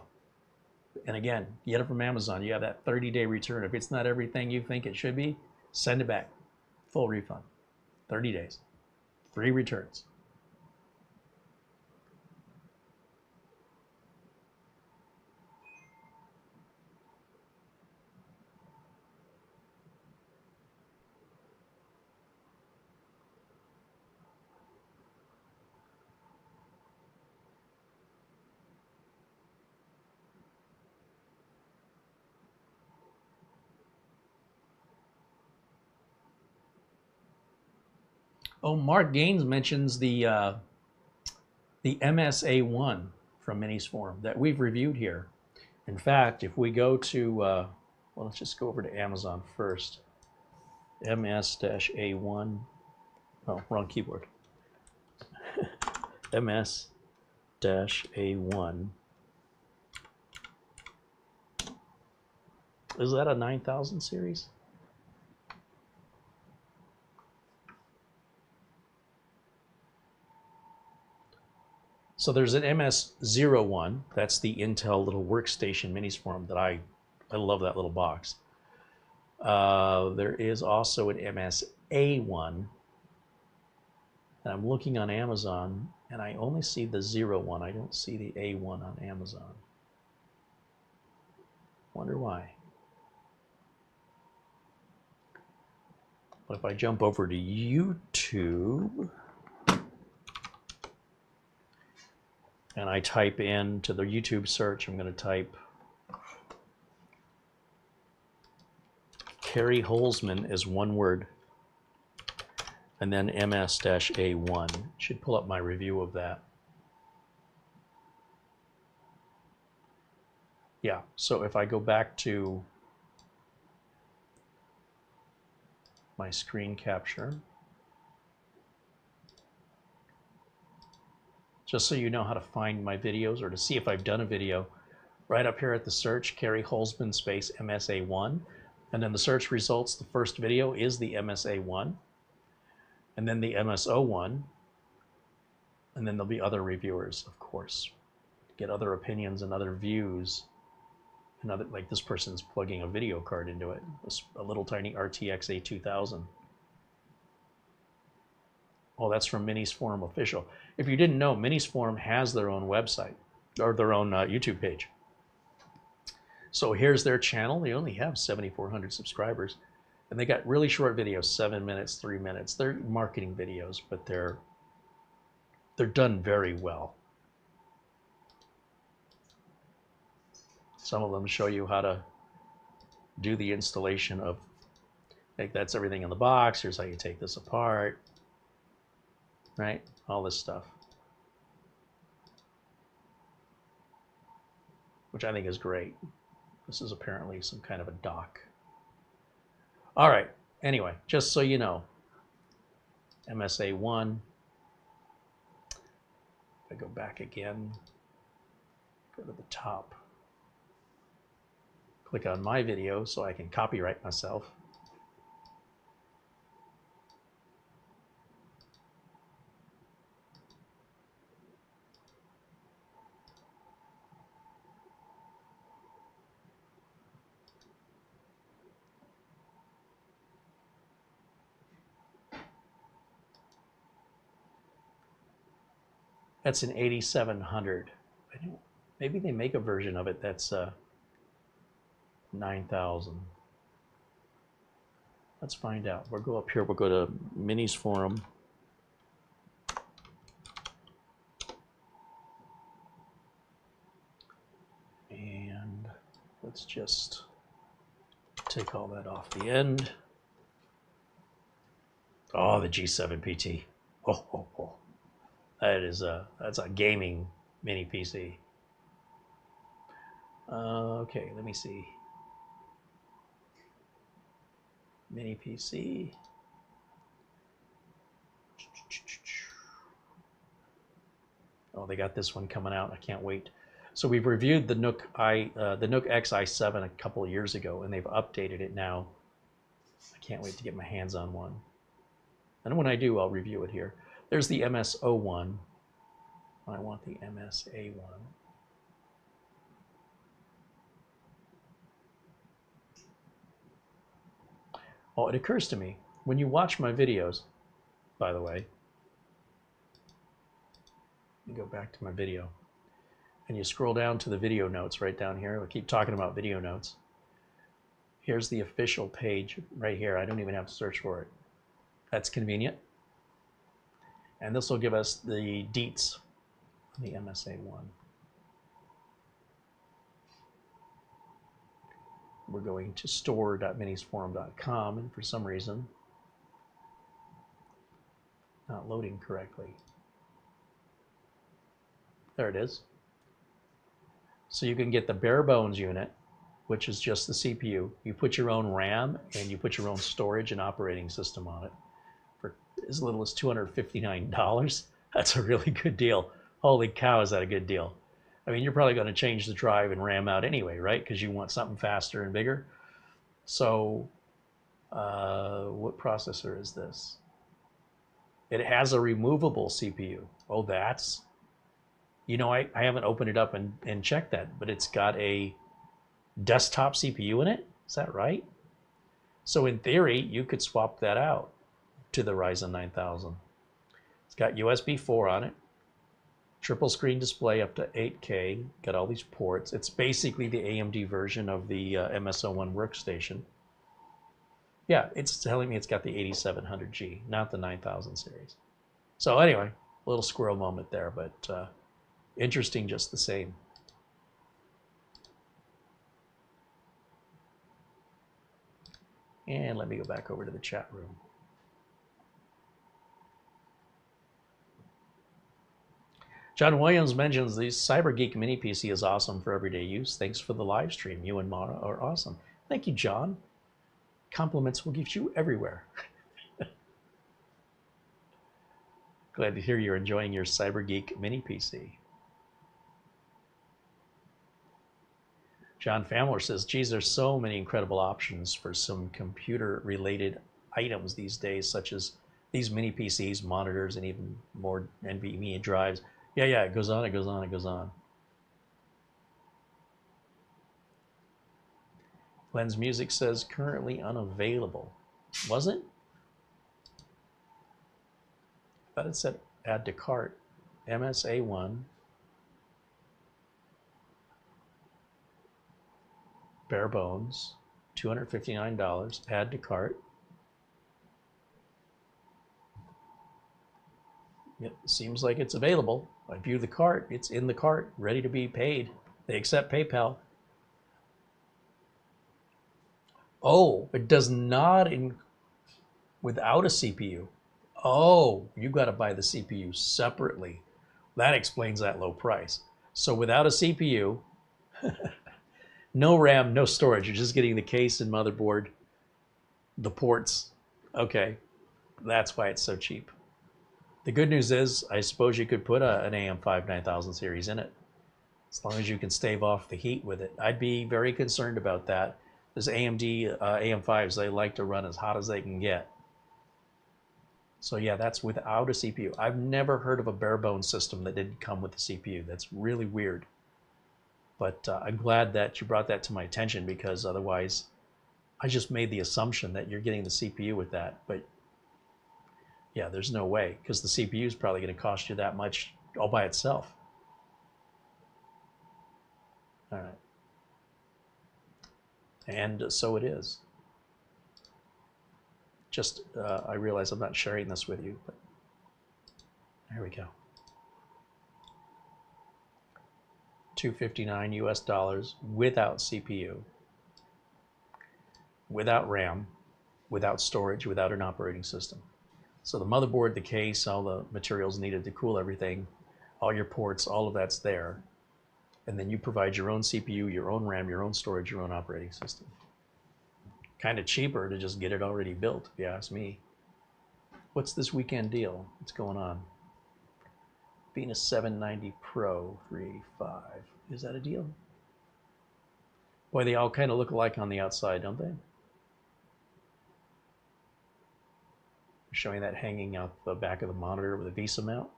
And again, get it from Amazon. You have that 30-day return. If it's not everything you think it should be, send it back. Full refund. 30 days. Free returns. Oh, Mark Gaines mentions the MSA1 from Minisforum that we've reviewed here. In fact, if we go to, well, let's just go over to Amazon first. MS-A1, oh, wrong keyboard. MS-A1. Is that a 9000 series? So there's an MS-01. That's the Intel little workstation Minisforum that I love that little box. There is also an MSA1. And I'm looking on Amazon, and I only see the 01. I don't see the A1 on Amazon. Wonder why. But if I jump over to YouTube, and I type into the YouTube search, I'm going to type CareyHolzman as one word, and then MS-A1. Should pull up my review of that. Yeah, so if I go back to my screen capture, just so you know how to find my videos or to see if I've done a video, right up here at the search, CareyHolzman space MSA1, and then the search results, the first video is the MSA1, and then the MS01, and then there'll be other reviewers, of course, get other opinions and other views. Another, like this person's plugging a video card into it, a little tiny RTX A2000. Oh, that's from Minisforum official. If you didn't know, Minisforum has their own website or their own YouTube page. So here's their channel. They only have 7,400 subscribers, and they got really short videos, 7 minutes, 3 minutes. They're marketing videos, but they're done very well. Some of them show you how to do the installation of, like, that's everything in the box. Here's how you take this apart, right? All this stuff, which I think is great. This is apparently some kind of a dock. All right, anyway, just so you know, MSA1, if I go back again, go to the top, click on my video so I can copyright myself. That's an 8700. Maybe they make a version of it that's 9000. Let's find out. We'll go up here. We'll go to Minisforum. And let's just take all that off the end. Oh, the G7 PT. Oh. That's a gaming mini PC. Okay, let me see. Mini PC. Oh, they got this one coming out. I can't wait. So we've reviewed the Nook X i7 a couple of years ago, and they've updated it now. I can't wait to get my hands on one. And when I do, I'll review it here. There's the MS01. I want the MSA1. Oh, it occurs to me, when you watch my videos, by the way, let me go back to my video, and you scroll down to the video notes right down here. We'll keep talking about video notes. Here's the official page right here. I don't even have to search for it. That's convenient. And this will give us the deets on the MSA1. We're going to store.minisforum.com, and for some reason, not loading correctly. There it is. So you can get the bare bones unit, which is just the CPU. You put your own RAM and you put your own storage and operating system on it for as little as $259. That's a really good deal. Holy cow, is that a good deal? I mean, you're probably going to change the drive and RAM out anyway, right? Because you want something faster and bigger. So what processor is this? It has a removable CPU. Oh, that's... You know, I haven't opened it up and checked that, but it's got a desktop CPU in it. Is that right? So in theory, you could swap that out to the Ryzen 9000. It's got USB4 on it, triple screen display up to 8K, got all these ports. It's basically the AMD version of the MS-01 workstation. Yeah, it's telling me it's got the 8700G, not the 9000 series. So anyway, a little squirrel moment there, but interesting just the same. And let me go back over to the chat room. John Williams mentions the CyberGeek Mini PC is awesome for everyday use. Thanks for the live stream. You and Mara are awesome. Thank you, John. Compliments will give you everywhere. Glad to hear you're enjoying your CyberGeek Mini PC. John Famler says, geez, there's so many incredible options for some computer-related items these days, such as these mini PCs, monitors, and even more NVMe drives. Yeah, it goes on, it goes on, it goes on. Lens Music says, currently unavailable. Was it? I thought it said add to cart. MSA1. Bare bones, $259, add to cart. It seems like it's available. I view the cart, it's in the cart, ready to be paid. They accept PayPal. Oh, it does not without a CPU. Oh, you got to buy the CPU separately. That explains that low price. So without a CPU, no RAM, no storage. You're just getting the case and motherboard, the ports. Okay, that's why it's so cheap. The good news is, I suppose you could put an AM5 9000 series in it, as long as you can stave off the heat with it. I'd be very concerned about that. Those AMD AM5s, they like to run as hot as they can get. So yeah, that's without a CPU. I've never heard of a bare bones system that didn't come with a CPU. That's really weird. But I'm glad that you brought that to my attention, because otherwise I just made the assumption that you're getting the CPU with that. But yeah, there's no way, because the CPU is probably going to cost you that much all by itself. All right. And so it is. Just, I realize I'm not sharing this with you, but there we go. $259 US without CPU, without RAM, without storage, without an operating system. So the motherboard, the case, all the materials needed to cool everything, all your ports, all of that's there. And then you provide your own CPU, your own RAM, your own storage, your own operating system. Kind of cheaper to just get it already built, if you ask me. What's this weekend deal? What's going on? Venus 790 Pro 385. Is that a deal? Boy, they all kind of look alike on the outside, don't they? Showing that hanging out the back of the monitor with a VESA mount.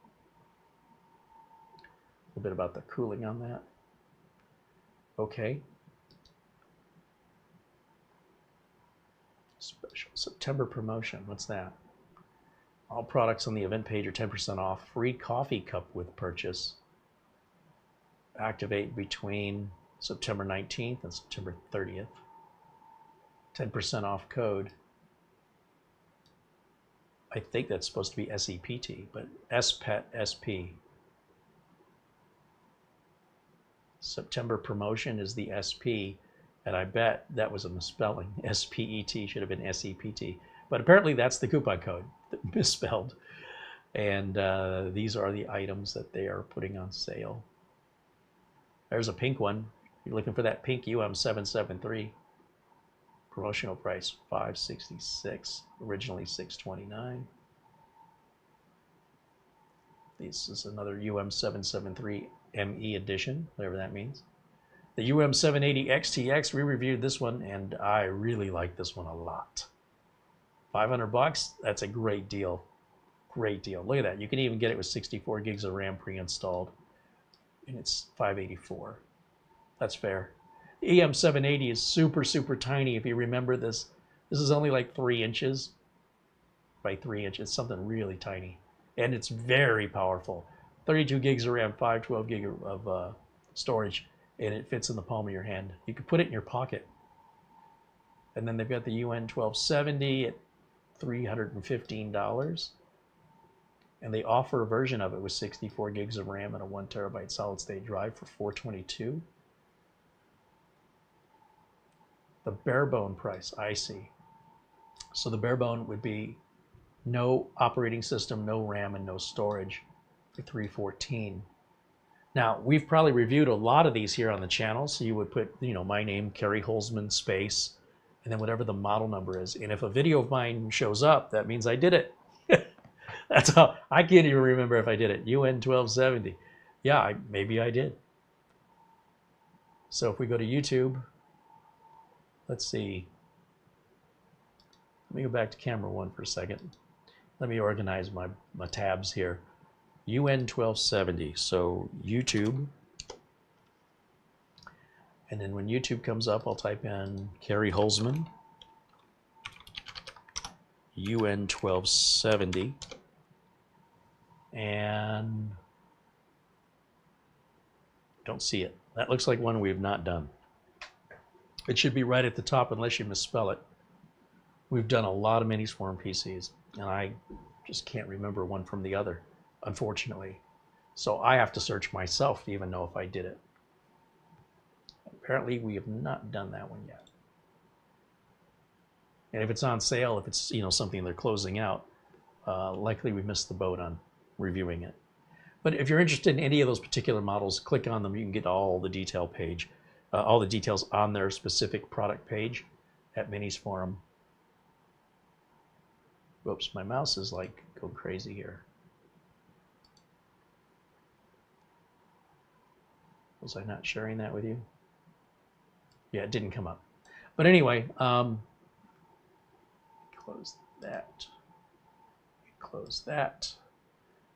A little bit about the cooling on that. Okay. Special September promotion. What's that? All products on the event page are 10% off. Free coffee cup with purchase. Activate between September 19th and September 30th. 10% off code. I think that's supposed to be SEPT, but SPET SP. September promotion is the SP, and I bet that was a misspelling. SPET should have been SEPT. But apparently that's the coupon code that misspelled. And these are the items that they are putting on sale. There's a pink one. You're looking for that pink UM773. Promotional price $566, originally $629. This is another UM773 ME edition, whatever that means. The UM780 XTX, we reviewed this one, and I really like this one a lot. 500 bucks, that's a great deal. Great deal. Look at that. You can even get it with 64 gigs of RAM pre-installed, and it's $584. That's fair. The EM780 is super, super tiny. If you remember this, this is only like 3 inches by 3 inches, something really tiny. And it's very powerful. 32 gigs of RAM, 512 gig of storage, and it fits in the palm of your hand. You can put it in your pocket. And then they've got the UN1270 at $315. And they offer a version of it with 64 gigs of RAM and a 1 terabyte solid state drive for $422. The bare bone price, I see. So the bare bone would be no operating system, no RAM, and no storage for $314. Now, we've probably reviewed a lot of these here on the channel, so you would put, you know, my name, CareyHolzman, space, and then whatever the model number is. And if a video of mine shows up, that means I did it. That's how, I can't even remember if I did it. UN1270. Yeah, maybe I did. So if we go to YouTube, let's see. Let me go back to camera 1 for a second. Let me organize my tabs here. UN1270, so YouTube. And then when YouTube comes up, I'll type in CareyHolzman, UN1270. And don't see it. That looks like one we have not done. It should be right at the top unless you misspell it. We've done a lot of Minisforum PCs, and I just can't remember one from the other, unfortunately. So I have to search myself to even know if I did it. Apparently we have not done that one yet. And if it's on sale, if it's, you know, something they're closing out, likely we missed the boat on reviewing it. But if you're interested in any of those particular models, click on them. You can get all the detail page, all the details on their specific product page at Minisforum. Whoops, my mouse is like going crazy here. Was I not sharing that with you? Yeah, it didn't come up. But anyway, close that. Close that.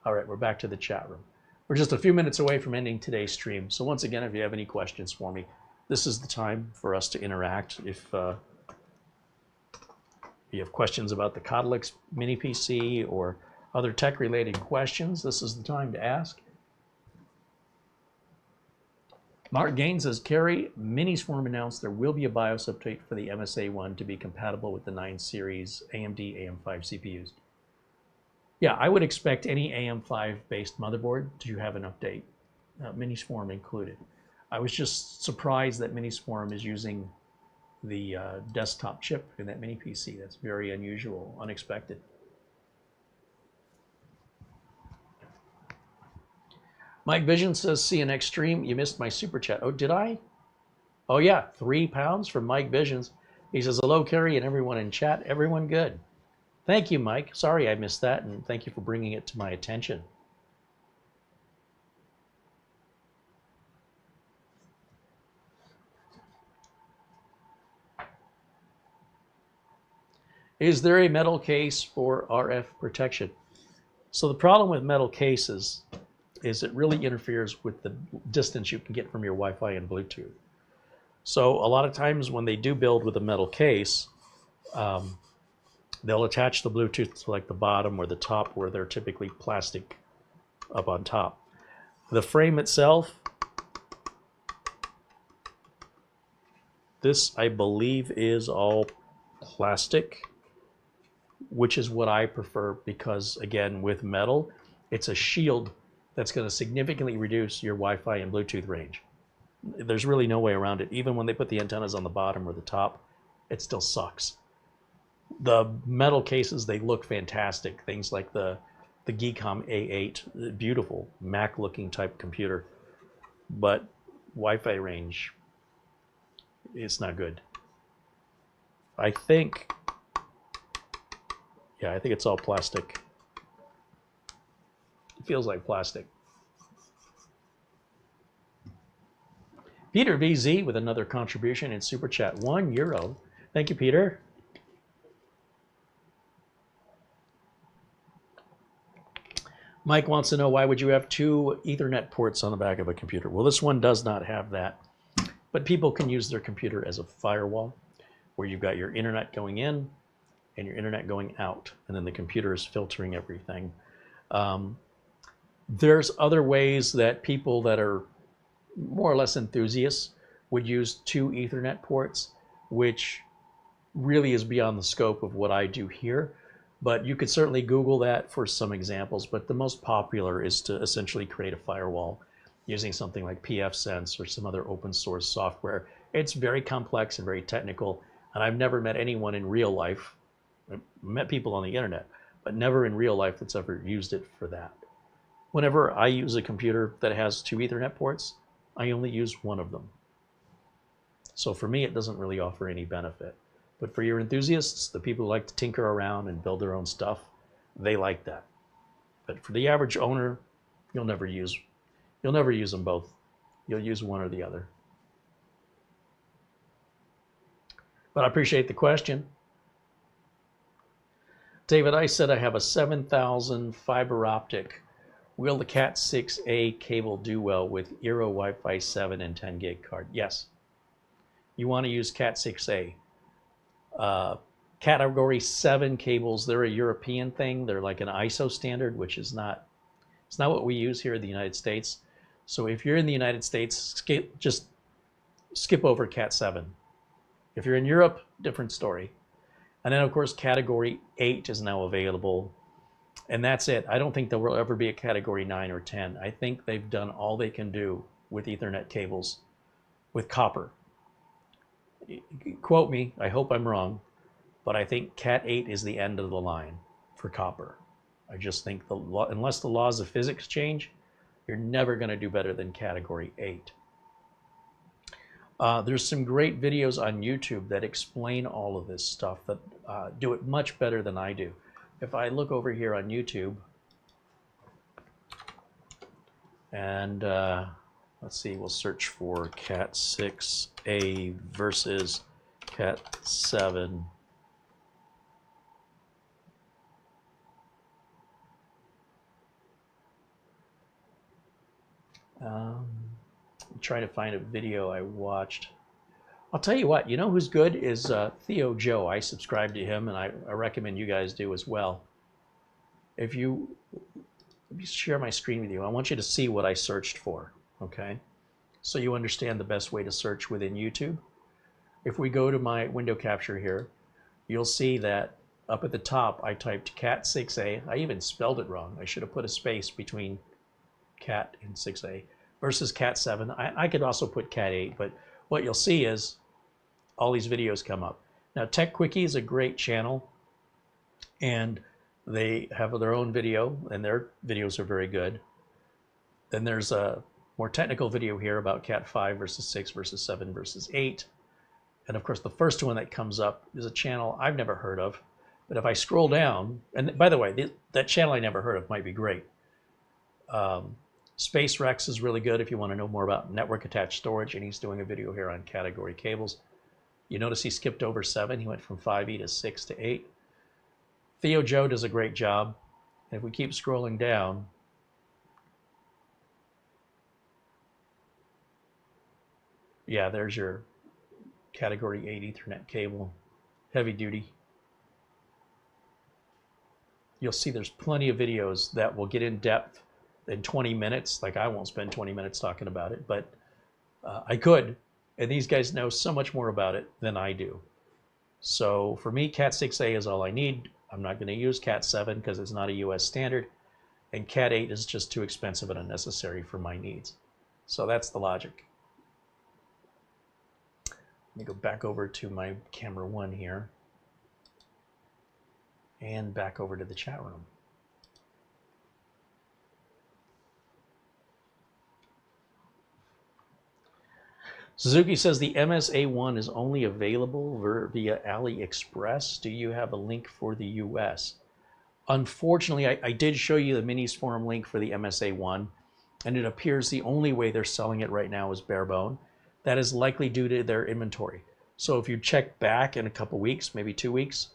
All right, we're back to the chat room. We're just a few minutes away from ending today's stream. So once again, if you have any questions for me, this is the time for us to interact. If you have questions about the Codlix Mini PC or other tech-related questions, this is the time to ask. Mark Gaines says, Carey, Minisforum announced there will be a BIOS update for the MSA1 to be compatible with the 9 series AMD AM5 CPUs. Yeah, I would expect any AM5-based motherboard to have an update, Minisforum included. I was just surprised that Minisforum is using the desktop chip in that Mini PC. That's very unusual, unexpected. Mike Vision says, see you next stream. You missed my super chat. Oh, did I? Oh yeah, £3 from Mike Visions. He says, hello, Carey, and everyone in chat. Everyone good? Thank you, Mike. Sorry I missed that, and thank you for bringing it to my attention. Is there a metal case for RF protection? So the problem with metal cases is it really interferes with the distance you can get from your Wi-Fi and Bluetooth. So a lot of times when they do build with a metal case, They'll attach the Bluetooth to like the bottom or the top where they're typically plastic up on top. The frame itself, this I believe is all plastic, which is what I prefer because, again, with metal, it's a shield that's going to significantly reduce your Wi-Fi and Bluetooth range. There's really no way around it. Even when they put the antennas on the bottom or the top, it still sucks. The metal cases, they look fantastic. Things like the Geekom A8, beautiful Mac-looking type computer, but Wi-Fi range, it's not good. I think it's all plastic. It feels like plastic. Peter VZ with another contribution in Super Chat, €1. Thank you, Peter. Mike wants to know, why would you have 2 Ethernet ports on the back of a computer? Well, this one does not have that, but people can use their computer as a firewall where you've got your internet going in and your internet going out, and then the computer is filtering everything. There's other ways that people that are more or less enthusiasts would use 2 Ethernet ports, which really is beyond the scope of what I do here. But you could certainly Google that for some examples, but the most popular is to essentially create a firewall using something like pfSense or some other open source software. It's very complex and very technical, and I've never met anyone in real life, I've met people on the internet, but never in real life that's ever used it for that. Whenever I use a computer that has 2 Ethernet ports, I only use one of them. So for me, it doesn't really offer any benefit. But for your enthusiasts, the people who like to tinker around and build their own stuff, they like that. But for the average owner, you'll never use them both. You'll use one or the other. But I appreciate the question. David, I said I have a 7000 fiber optic. Will the Cat 6A cable do well with Eero Wi-Fi 7 and 10 gig card? Yes. You want to use Cat 6A. Category 7 cables, they're a European thing. They're like an ISO standard, which is not, it's not what we use here in the United States. So if you're in the United States, just skip over Cat 7. If you're in Europe, different story. And then of course, Category 8 is now available. And that's it. I don't think there will ever be a Category 9 or 10. I think they've done all they can do with Ethernet cables, with copper. Quote me, I hope I'm wrong, but I think Cat 8 is the end of the line for copper. I just think unless the laws of physics change, you're never going to do better than Category 8. There's some great videos on YouTube that explain all of this stuff that do it much better than I do. If I look over here on YouTube, and let's see, we'll search for Cat 6A versus Cat 7. I'm trying to find a video I watched. I'll tell you what, you know who's good is Theo Joe. I subscribe to him, and I recommend you guys do as well. Let me share my screen with you. I want you to see what I searched for, okay? So you understand the best way to search within YouTube. If we go to my window capture here, you'll see that up at the top, I typed Cat 6A. I even spelled it wrong. I should have put a space between Cat and 6A versus Cat 7. I could also put Cat 8, but what you'll see is all these videos come up. Now, Tech Quickie is a great channel, and they have their own video, and their videos are very good. Then there's a more technical video here about Cat 5 versus 6 versus 7 versus 8. And of course, the first one that comes up is a channel I've never heard of. But if I scroll down, and by the way, that channel I never heard of might be great. Space Rex is really good if you want to know more about network attached storage, and he's doing a video here on category cables. You notice he skipped over 7. He went from 5E to 6 to 8. Theo Joe does a great job. And if we keep scrolling down, yeah, there's your category 8 Ethernet cable, heavy duty. you'll see there's plenty of videos that will get in depth in 20 minutes. Like, I won't spend 20 minutes talking about it, but I could. And these guys know so much more about it than I do. So for me, Cat 6a is all I need. I'm not going to use Cat 7 because it's not a US standard. And Cat 8 is just too expensive and unnecessary for my needs. So that's the logic. Let me go back over to my camera 1 here. And back over to the chat room. Suzuki says the MSA1 is only available via AliExpress. Do you have a link for the US? Unfortunately, I did show you the Minisforum link for the MSA1, and it appears the only way they're selling it right now is bare bone. That is likely due to their inventory. So if you check back in a couple weeks, maybe 2 weeks,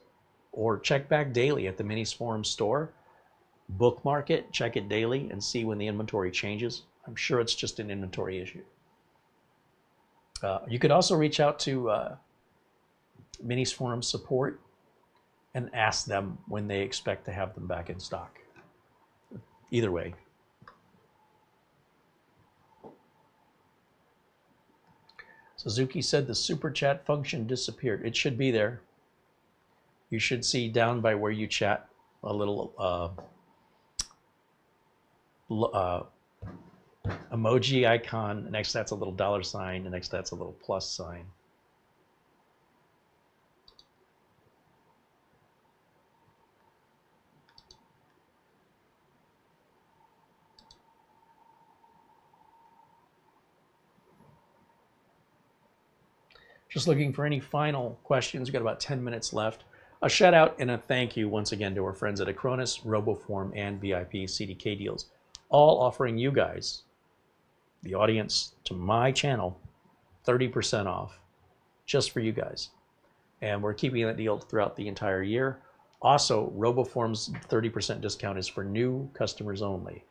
or check back daily at the Minisforum store, bookmark it, check it daily, and see when the inventory changes. I'm sure it's just an inventory issue. You could also reach out to Minisforum support and ask them when they expect to have them back in stock. Either way. Suzuki said the super chat function disappeared. It should be there. You should see down by where you chat a little emoji icon. Next to that's a little $sign, and next to that's a little plus sign. Just looking for any final questions. We've got about 10 minutes left. A shout out and a thank you once again to our friends at Acronis, RoboForm, and VIP CDK deals, all offering you guys, the audience to my channel, 30% off just for you guys. And we're keeping that deal throughout the entire year. Also, RoboForm's 30% discount is for new customers only.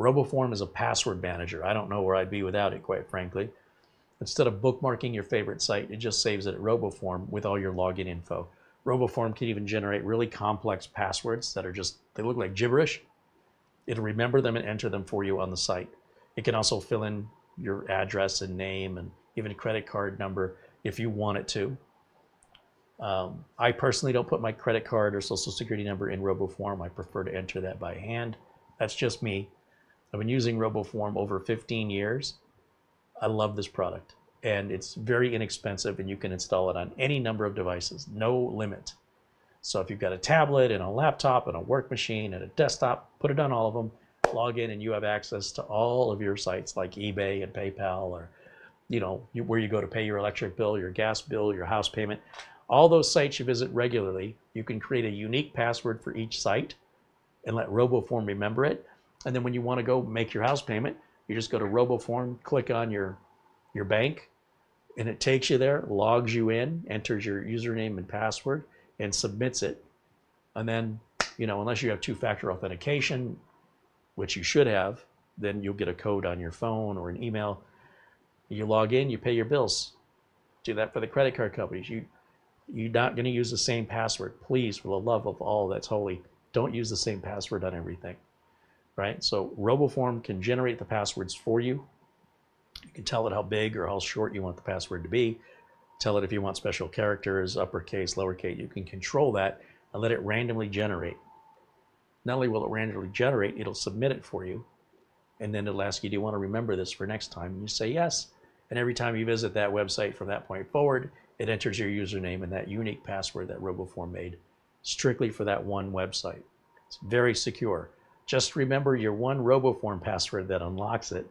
RoboForm is a password manager. I don't know where I'd be without it, quite frankly. Instead of bookmarking your favorite site, it just saves it at RoboForm with all your login info. RoboForm can even generate really complex passwords that are just, they look like gibberish. It'll remember them and enter them for you on the site. It can also fill in your address and name and even a credit card number if you want it to. I personally don't put my credit card or social security number in RoboForm. I prefer to enter that by hand. That's just me. I've been using RoboForm over 15 years. I love this product, and it's very inexpensive, and you can install it on any number of devices, no limit. So if you've got a tablet and a laptop and a work machine and a desktop, put it on all of them, log in, and you have access to all of your sites like eBay and PayPal, or where you go to pay your electric bill, your gas bill, your house payment. All those sites you visit regularly, you can create a unique password for each site and let RoboForm remember it. And then when you want to go make your house payment, you just go to RoboForm, click on your bank, and it takes you there, logs you in, enters your username and password, and submits it. And then, unless you have two-factor authentication, which you should have, then you'll get a code on your phone or an email. You log in, you pay your bills. Do that for the credit card companies. You're not going to use the same password. Please, for the love of all that's holy, don't use the same password on everything. Right? So RoboForm can generate the passwords for you. You can tell it how big or how short you want the password to be. Tell it if you want special characters, uppercase, lowercase. You can control that and let it randomly generate. Not only will it randomly generate, it'll submit it for you. And then it'll ask you, do you want to remember this for next time? And you say yes. And every time you visit that website from that point forward, it enters your username and that unique password that RoboForm made strictly for that one website. It's very secure. Just remember your one RoboForm password that unlocks it.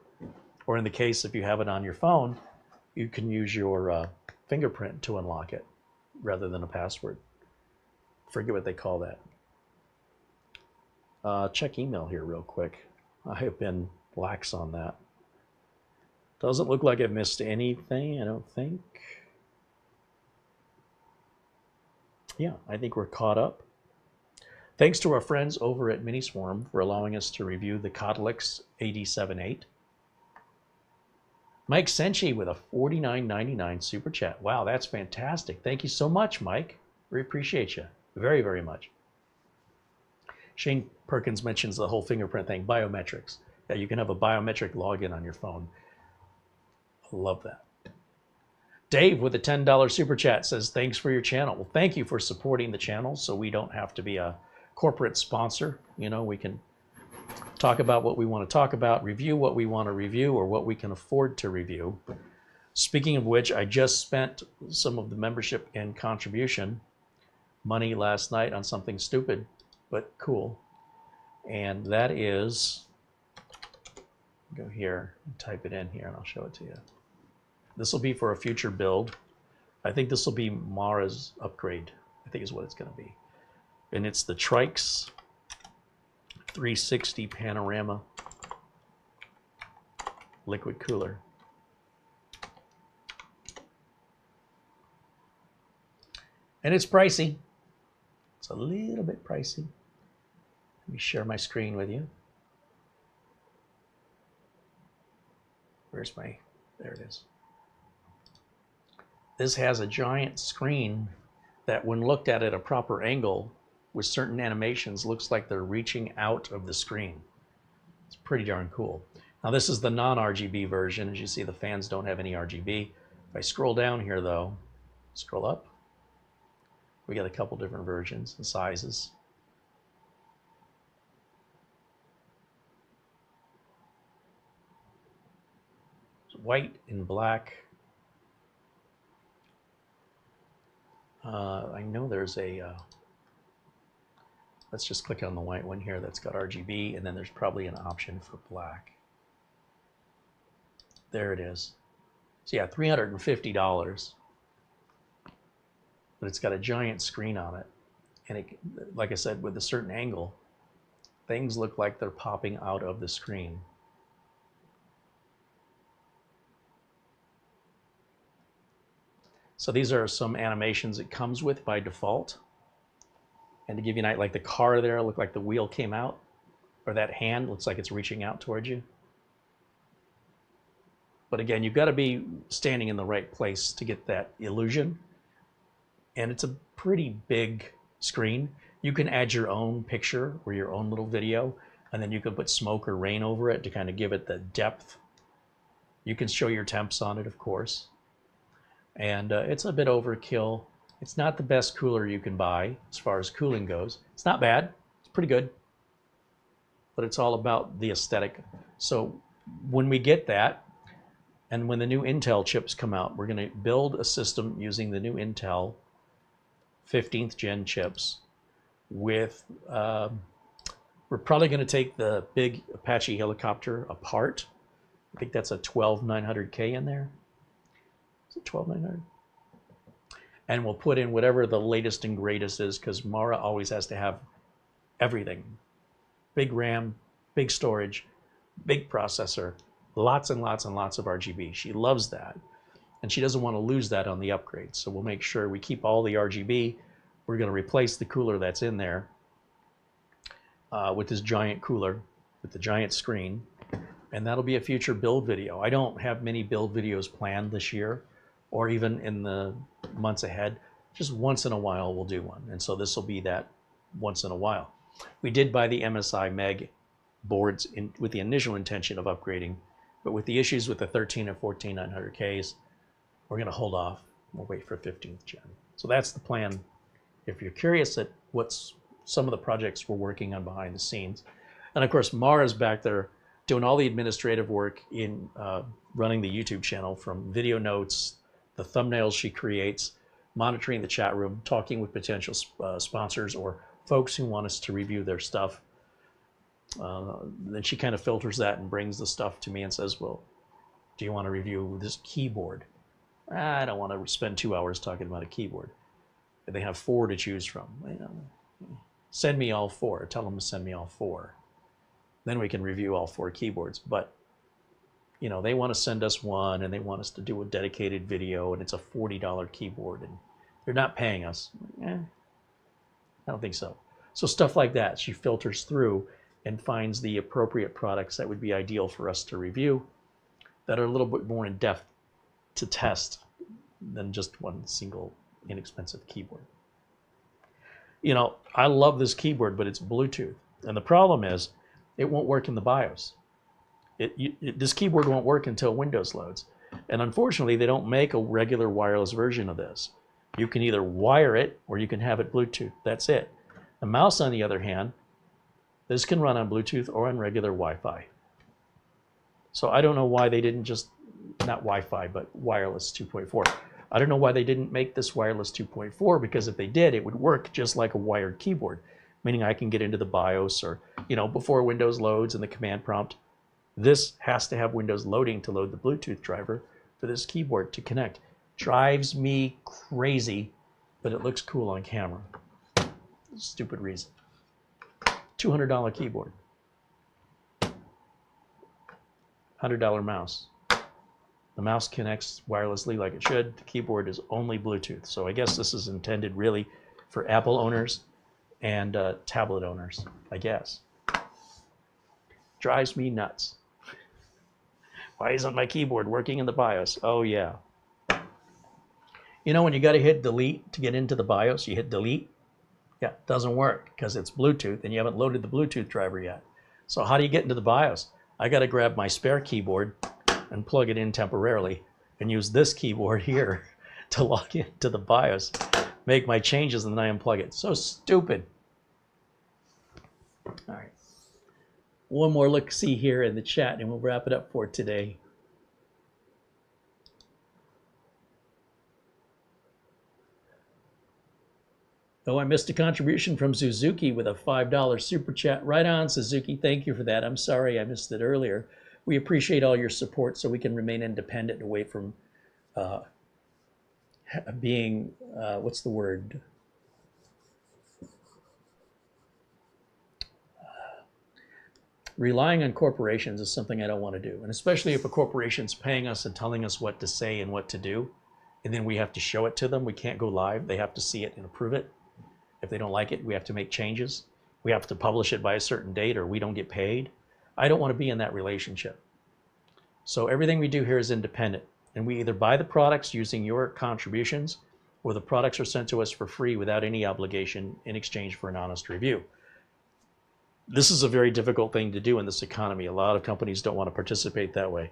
Or in the case, if you have it on your phone, you can use your fingerprint to unlock it rather than a password. Forget what they call that. Check email here real quick. I have been lax on that. Doesn't look like I missed anything, I don't think. Yeah, I think we're caught up. Thanks to our friends over at Minisforum for allowing us to review the Kodlix AD78. Mike Senchi with a $49.99 super chat. Wow, that's fantastic. Thank you so much, Mike. We appreciate you very, very much. Shane Perkins mentions the whole fingerprint thing, biometrics. Yeah, you can have a biometric login on your phone. I love that. Dave with a $10 super chat says, thanks for your channel. Well, thank you for supporting the channel so we don't have to be a corporate sponsor. You know, we can talk about what we want to talk about, review what we want to review, or what we can afford to review. Speaking of which, I just spent some of the membership and contribution money last night on something stupid but cool. And that is, go here and type it in here and I'll show it to you. This will be for a future build. I think this will be Mara's upgrade, I think is what it's going to be. And it's the Trix 360 Panorama liquid cooler. And it's pricey. It's a little bit pricey. Let me share my screen with you. Where's my, there it is. This has a giant screen that when looked at a proper angle with certain animations looks like they're reaching out of the screen. It's pretty darn cool. Now this is the non-RGB version. As you see, the fans don't have any RGB. If I scroll down here though, scroll up, we got a couple different versions and sizes. It's white and black. I know there's a, let's just click on the white one here that's got RGB, and then there's probably an option for black. There it is. So yeah, $350. But it's got a giant screen on it. And it, like I said, with a certain angle, things look like they're popping out of the screen. So these are some animations it comes with by default. And to give you an idea, like the car there looked like the wheel came out, or that hand looks like it's reaching out towards you. But again, you've got to be standing in the right place to get that illusion. And it's a pretty big screen. You can add your own picture or your own little video, and then you can put smoke or rain over it to kind of give it the depth. You can show your temps on it, of course. And it's a bit overkill. It's not the best cooler you can buy as far as cooling goes. It's not bad, it's pretty good, but it's all about the aesthetic. So when we get that, and when the new Intel chips come out, we're gonna build a system using the new Intel 15th gen chips with, we're probably gonna take the big Apache helicopter apart. I think that's a 12900K in there. 12900, and we'll put in whatever the latest and greatest is, because Mara always has to have everything. Big RAM, big storage, big processor, lots and lots and lots of RGB. She loves that, and she doesn't want to lose that on the upgrade. So we'll make sure we keep all the RGB. We're going to replace the cooler that's in there with this giant cooler with the giant screen, and that'll be a future build video. I don't have many build videos planned this year, or even in the months ahead. Just once in a while we'll do one, and so this will be that once in a while. We did buy the MSI Meg boards with the initial intention of upgrading, but with the issues with the 13 and 14900Ks, we're going to hold off. We'll wait for 15th gen. So that's the plan. If you're curious at what's some of the projects we're working on behind the scenes, and of course Mara's back there doing all the administrative work in running the YouTube channel, from video notes, the thumbnails she creates, monitoring the chat room, talking with potential sponsors or folks who want us to review their stuff. Then she kind of filters that and brings the stuff to me and says, well, do you want to review this keyboard? I don't want to spend 2 hours talking about a keyboard. They have 4 to choose from. You know, send me all 4. Tell them to send me all 4. Then we can review all 4 keyboards. But you know, they want to send us one, and they want us to do a dedicated video, and it's a $40 keyboard, and they're not paying us. I don't think so. So stuff like that, she filters through and finds the appropriate products that would be ideal for us to review, that are a little bit more in depth to test than just one single inexpensive keyboard. You know, I love this keyboard, but it's Bluetooth. And the problem is, it won't work in the BIOS. This keyboard won't work until Windows loads. And unfortunately, they don't make a regular wireless version of this. You can either wire it or you can have it Bluetooth. That's it. The mouse, on the other hand, this can run on Bluetooth or on regular Wi-Fi. So I don't know why they didn't just, not Wi-Fi, but wireless 2.4. I don't know why they didn't make this wireless 2.4, because if they did, it would work just like a wired keyboard, meaning I can get into the BIOS or, before Windows loads in the command prompt. This has to have Windows loading to load the Bluetooth driver for this keyboard to connect. Drives me crazy, but it looks cool on camera. Stupid reason. $200 keyboard. $100 mouse. The mouse connects wirelessly like it should. The keyboard is only Bluetooth. So I guess this is intended really for Apple owners and tablet owners, I guess. Drives me nuts. Why isn't my keyboard working in the BIOS? Oh yeah. When you got to hit delete to get into the BIOS, you hit delete. Yeah, it doesn't work because it's Bluetooth and you haven't loaded the Bluetooth driver yet. So how do you get into the BIOS? I got to grab my spare keyboard and plug it in temporarily and use this keyboard here to log into the BIOS, make my changes, and then I unplug it. So stupid. All right. One more look-see here in the chat and we'll wrap it up for today. Oh, I missed a contribution from Suzuki with a $5 super chat. Right on, Suzuki. Thank you for that. I'm sorry I missed it earlier. We appreciate all your support so we can remain independent away from being, what's the word? Relying on corporations is something I don't want to do. And especially if a corporation's paying us and telling us what to say and what to do, and then we have to show it to them. We can't go live. They have to see it and approve it. If they don't like it, we have to make changes. We have to publish it by a certain date or we don't get paid. I don't want to be in that relationship. So everything we do here is independent. And we either buy the products using your contributions or the products are sent to us for free without any obligation in exchange for an honest review. This is a very difficult thing to do in this economy. A lot of companies don't want to participate that way.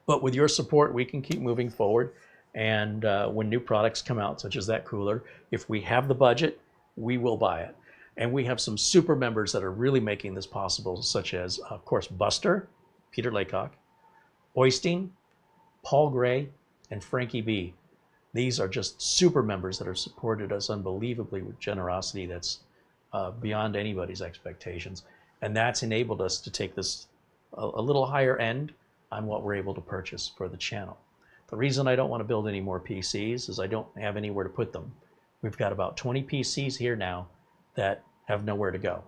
But with your support, we can keep moving forward. And when new products come out, such as that cooler, if we have the budget, we will buy it. And we have some super members that are really making this possible, such as, of course, Buster, Peter Laycock, Oystein, Paul Gray, and Frankie B. These are just super members that have supported us unbelievably with generosity that's beyond anybody's expectations. And that's enabled us to take this a little higher end on what we're able to purchase for the channel. The reason I don't want to build any more PCs is I don't have anywhere to put them. We've got about 20 PCs here now that have nowhere to go.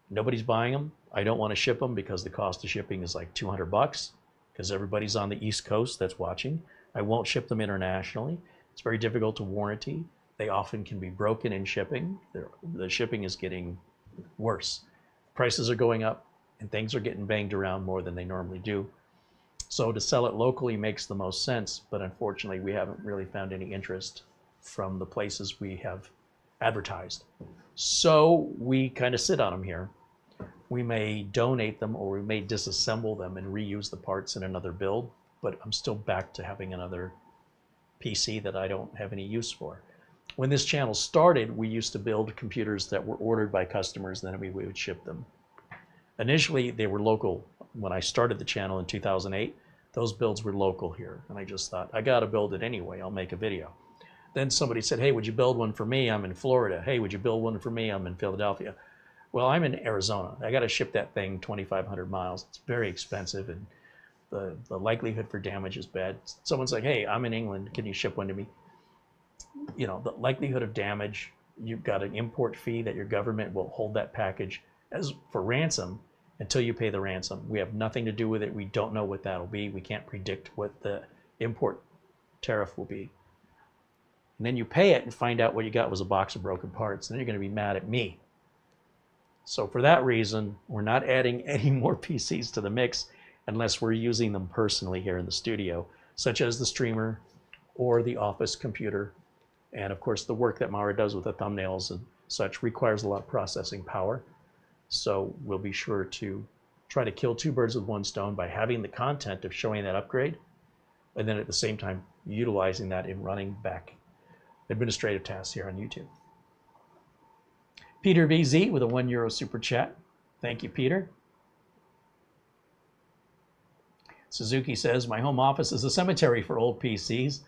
Nobody's buying them. I don't want to ship them because the cost of shipping is like $200 because everybody's on the East Coast that's watching. I won't ship them internationally. It's very difficult to warranty. They often can be broken in shipping. The shipping is getting worse. Prices are going up and things are getting banged around more than they normally do. So to sell it locally makes the most sense, but unfortunately we haven't really found any interest from the places we have advertised. So we kind of sit on them here. We may donate them or we may disassemble them and reuse the parts in another build, but I'm still back to having another PC that I don't have any use for. When this channel started, we used to build computers that were ordered by customers, and then we would ship them. Initially, they were local. When I started the channel in 2008, those builds were local here. And I just thought, I got to build it anyway. I'll make a video. Then somebody said, hey, would you build one for me? I'm in Florida. Hey, would you build one for me? I'm in Philadelphia. Well, I'm in Arizona. I got to ship that thing 2,500 miles. It's very expensive, and the likelihood for damage is bad. Someone's like, hey, I'm in England. Can you ship one to me? You know, the likelihood of damage, you've got an import fee that your government will hold that package as for ransom until you pay the ransom. We have nothing to do with it. We don't know what that'll be. We can't predict what the import tariff will be. And then you pay it and find out what you got was a box of broken parts. And then you're going to be mad at me. So for that reason, we're not adding any more PCs to the mix unless we're using them personally here in the studio, such as the streamer or the office computer. And of course, the work that Mara does with the thumbnails and such requires a lot of processing power. So we'll be sure to try to kill two birds with one stone by having the content of showing that upgrade, and then at the same time utilizing that in running back administrative tasks here on YouTube. Peter VZ with a €1 super chat. Thank you, Peter. Suzuki says, my home office is a cemetery for old PCs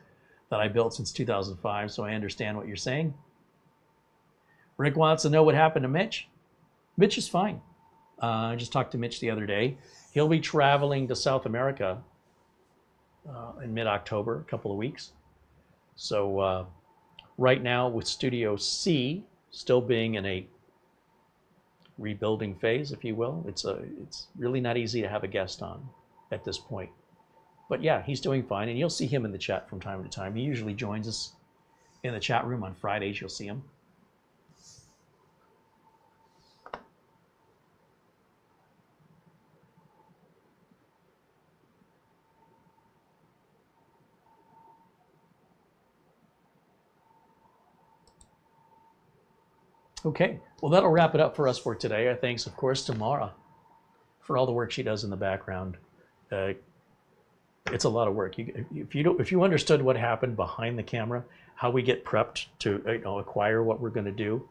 that I built since 2005, so I understand what you're saying. Rick wants to know what happened to Mitch. Mitch is fine. I just talked to Mitch the other day. He'll be traveling to South America in mid-October, a couple of weeks. So right now with Studio C still being in a rebuilding phase, if you will, it's really not easy to have a guest on at this point. But yeah, he's doing fine, and you'll see him in the chat from time to time. He usually joins us in the chat room on Fridays. You'll see him. Okay, well, that'll wrap it up for us for today. Our thanks, of course, to Mara for all the work she does in the background. It's a lot of work. If you understood what happened behind the camera, how we get prepped to acquire what we're going to do,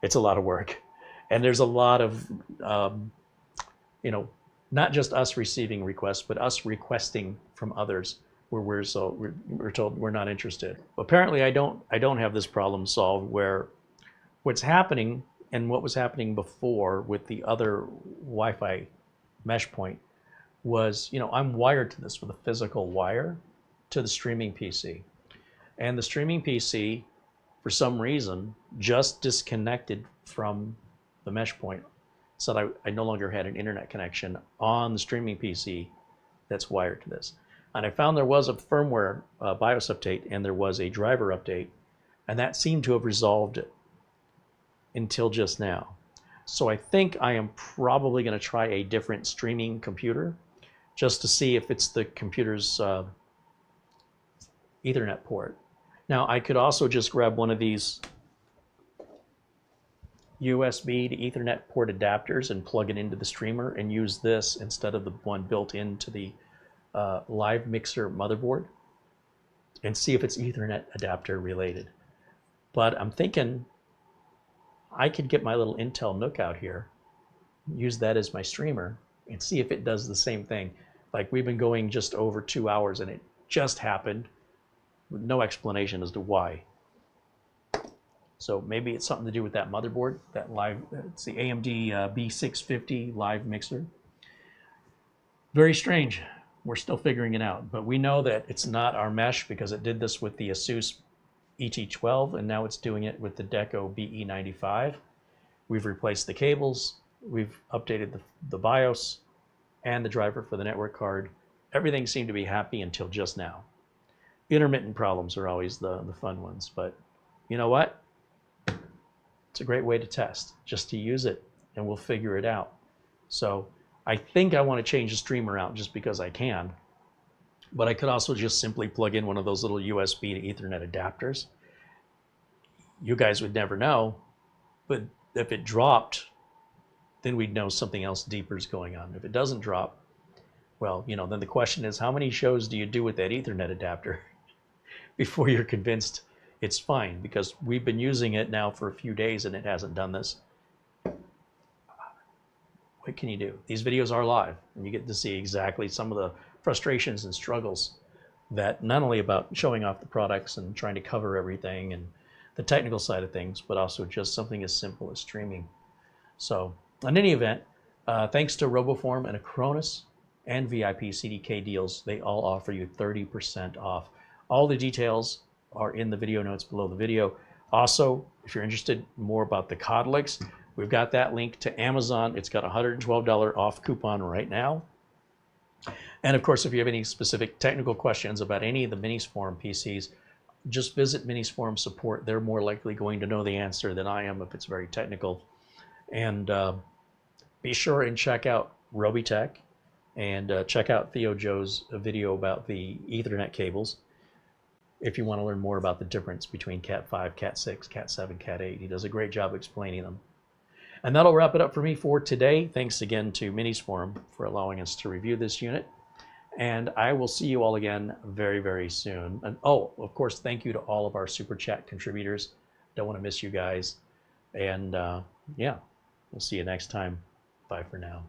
it's a lot of work. And there's a lot of not just us receiving requests, but us requesting from others where we're told we're not interested. Apparently, I don't have this problem solved where what's happening and what was happening before with the other Wi-Fi mesh point was, I'm wired to this with a physical wire to the streaming PC. And the streaming PC, for some reason, just disconnected from the mesh point. So I no longer had an internet connection on the streaming PC that's wired to this. And I found there was a firmware BIOS update and there was a driver update, and that seemed to have resolved it until just now. So I think I am probably going to try a different streaming computer just to see if it's the computer's Ethernet port. Now, I could also just grab one of these USB to Ethernet port adapters and plug it into the streamer and use this instead of the one built into the live mixer motherboard and see if it's Ethernet adapter related. But I'm thinking I could get my little Intel NUC out here, use that as my streamer, and see if it does the same thing. Like, we've been going just over 2 hours and it just happened with no explanation as to why. So maybe it's something to do with that motherboard, that live, it's the AMD B650 live mixer. Very strange. We're still figuring it out, but we know that it's not our mesh because it did this with the Asus ET12 and now it's doing it with the Deco BE95. We've replaced the cables, we've updated the BIOS and the driver for the network card. Everything seemed to be happy until just now. Intermittent problems are always the fun ones, but you know what? It's a great way to test, just to use it and we'll figure it out. So I think I want to change the streamer out just because I can, but I could also just simply plug in one of those little USB to Ethernet adapters. You guys would never know, but if it dropped, then we'd know something else deeper is going on. If it doesn't drop, well, then the question is, how many shows do you do with that Ethernet adapter before you're convinced it's fine? Because we've been using it now for a few days and it hasn't done this. What can you do? These videos are live and you get to see exactly some of the frustrations and struggles that not only about showing off the products and trying to cover everything and the technical side of things, but also just something as simple as streaming. So in any event, thanks to RoboForm and Acronis and VIP CDK deals, they all offer you 30% off. All the details are in the video notes below the video. Also, if you're interested more about the Codlix, we've got that link to Amazon. It's got a $112 off coupon right now. And of course, if you have any specific technical questions about any of the Minisforum PCs, just visit Minisforum support. They're more likely going to know the answer than I am if it's very technical. And be sure and check out Robitech and check out Theo Joe's video about the Ethernet cables if you want to learn more about the difference between Cat 5, Cat 6, Cat 7, Cat 8. He does a great job explaining them. And that'll wrap it up for me for today. Thanks again to Minisforum for allowing us to review this unit. And I will see you all again very, very soon. And oh, of course, thank you to all of our Super Chat contributors. Don't want to miss you guys. And yeah, we'll see you next time. Bye for now.